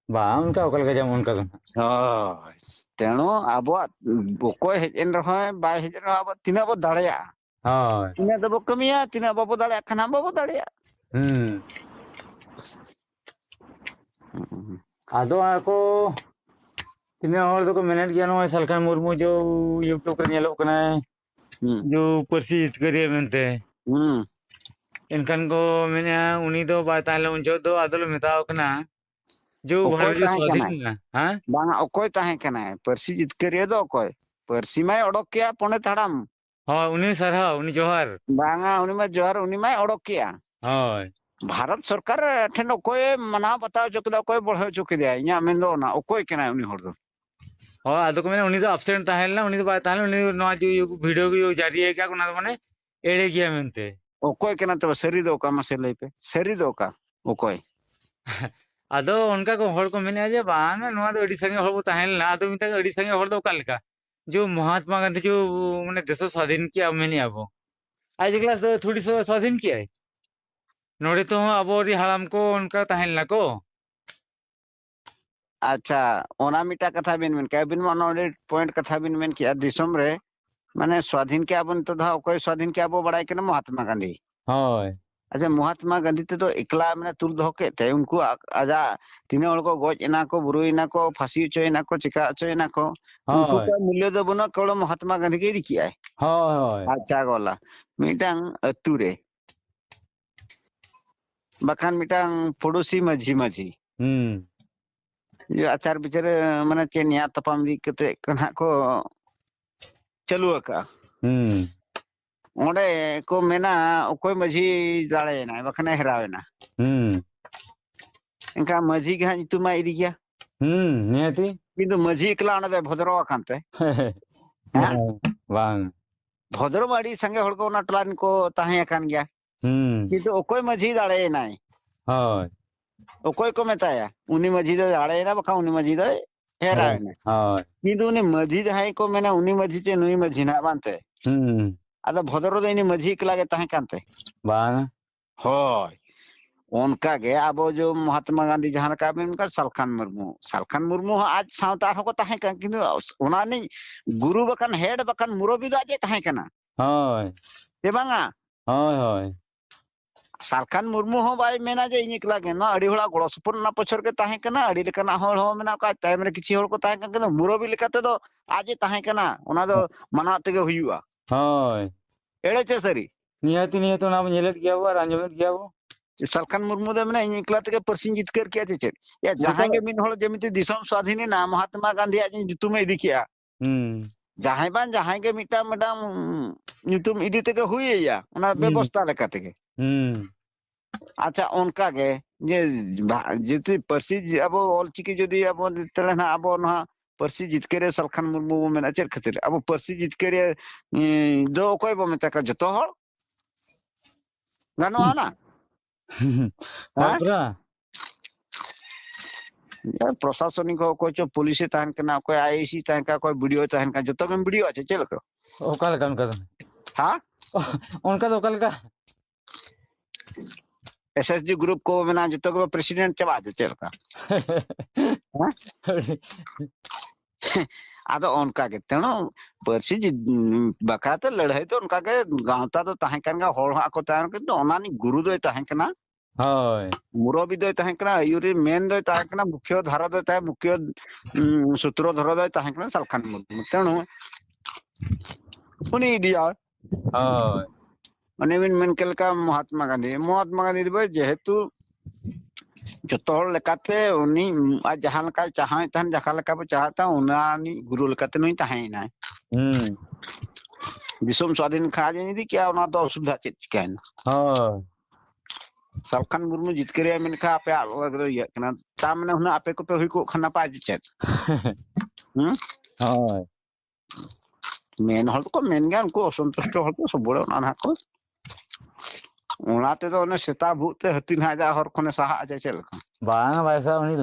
बा उनका ओकल के जाम उनका होय तेनो आबो कोई हेजन रहो बाय हेजन रहो अब तिना बो दाड़या होय तिना दबो कमिया तिना बाबो दाड़या खाना बाबो दाड़या आदो आको तिने और तो को मैनेज किया नो सलखान मुर्मू जो यूट्यूब पर नेलो कना जो परसी करिए मेनते इनखान को मैंने उनी दो बात आले उन जो दो आदलो मेताओ कना जो भारत जो स्वाधीन ना हां बांगा ओकोय ताहे कना परसी जित करिए दो ओकोय परसी माय ओडक किया पने थाड़ाम हां उनी सरहा उनी जोहार बांगा उनी मा जोहार उनी माय ओडक किया होय भारत सरकार ठेन ओकोय मना बताओ जो कदा ओकोय बढ़ो चुके दिया इया मेन दो ना ओकोय कना उनी हर दो हो आदो को मैंने उनी तो एब्सेंट ताहेल ना उनी तो बात ताहेल उनी नो जो वीडियो की जारी है क्या कोना माने एड़े किया मेनते ओकोय कना तो सरी दो का मसे लई पे सरी दो का ओकोय आदो उनका को हर को मैंने जे बांग नो दो एडी संगे हर बो ताहेल ना आदो मिता एडी संगे हर दो कालका जो महात्मा गांधी जो मैंने देश स्वाधीन किया मैंने अब आज क्लास तो थोड़ी स्वाधीन किया है नोड़े तो अब हालाम को उनका तहलना को अच्छा ओना मिटा कथा बिन मेन के बिन मनोडे पॉइंट कथा बिन मेन किया दिसम रे माने स्वाधीन के अब तो धा कोई स्वाधीन के अब बड़ाई के महात्मा गांधी होय अच्छा महात्मा गांधी ते तो एकला माने तुल दो के थे उनको आजा तीन हड़ को गोज एना को बुरुइना को फांसी चोइना को चिका चोइना को उनको होय को मूल्य दो बनो केवल महात्मा गांधी के किया है होय अच्छा गोला मिटांग अतु रे बखान मिटांग पड़ोसी माझी माझी जो आचार विचार माने चेनिया तपाम दी कते कन्हा को चलू का ओंडे को मेना ओकोय माझी दाड़ेना बखाने हेरावेना इनका माझी के ᱧᱩᱛᱩᱢ इदी गया नियति किंतु माझी एकला ओंडे भद्रो अकानते बांग भद्रो माड़ी संगे हड़ को ओना टलान को ताहे अकान गया किंतु ओकोय माझी दाड़ेना होय ओकोय को मेताया उनी माझी दाड़ेना बखा उनी माझी हेरावेना होय किंतु उनी माझी जहां को मेना उनी माझी चे नुई माझी ना बानते आदा भद्रो दो इनी माझी एकला के ताहे कानते बांग होय उनका गे अब जो महात्मा गांधी जहां का उनका सालखान मुर्मू आज सावता को ताहे का किंतु ओना नि गुरु बकन हेड बकन मुरबी दो आज ताहे कना होय ए बांगा होय होय सालखान मुर्मू हो बाय मेना जे इनिकला गे ना अड़ी होला गड़ो सपोर ना पछर के ताहे कना अड़ी लेकना होल हो मेना का टाइम रे किछि होल को ताहे कना किंतु मुरबी लेकाते दो आज ताहे कना ओना दो मना तेगे हुयुआ होय एड़े चे सरी नियति नियति ओना नेलेत गया वो आंजमेत गया वो सालखान मुर्मू दे मैंने इनिकला तेगे परसिन जितकर किया चे या जहां के मिन होल जेमिति दिसम स्वाधीन ना महात्मा गांधी आज जुतुम इदी किया जहां के मिटा मैडम जुतुम इदी तेगे हुइया ओना व्यवस्था लेका तेगे अच्छा उनका के जे जेति परसी अब ऑलचिकी जदी अब तले ना अब ना परसी जितकरे सालखान मुर्मू मेना चेर खातिर अब परसी जितकरे दो कोई बो मेता का जतो हल गानो आना होय यार प्रशासनिक को चो पुलिस तहन कना कोई आईसी तहन का कोई वीडियो तहन का जतो में वीडियो আছে चल को ओकाल का उनका हां उनका तो ओकाल का एसएसजी ग्रुप को मेना जतो को प्रेसिडेंट चबा दे चल का आदो उनका के तेनो परसी बकाते लड़ाई तो उनका के गांवता तो तहन कनगा होल हा को तहन के ओनानी गुरु दो तहन कना होय मुरबी दो तहन कना आयुरी मेन दो तहन कना मुख्य धारा दो तहन मुख्य सूत्रधर दो तहन कना सालखान मुर्मू तेनो उनी दिया होय माने मेन केल का महात्मा गांधी दो जेहेतु जतो हल लेकाते उनी आज जहां लका चाहे तहन जखा लका चाहता उनानी गुरु लेकाते नई ताहे ना दिसम स्वाधीन खा जे दी क्या ओना तो असुविधा चेत चिकायना होय सालखान मुर्मू जितकरे मेन का आपे अलग ये कना ता माने हुना आपे को पे हुई को खना पा चेत होय मेन हल को मेन गान को असंतुष्ट हल को सब बड़े ओना को ओनाते तो ओने सेता भूते हतिन हाजा हर खने साहा आजा चल बांग वैसा उनी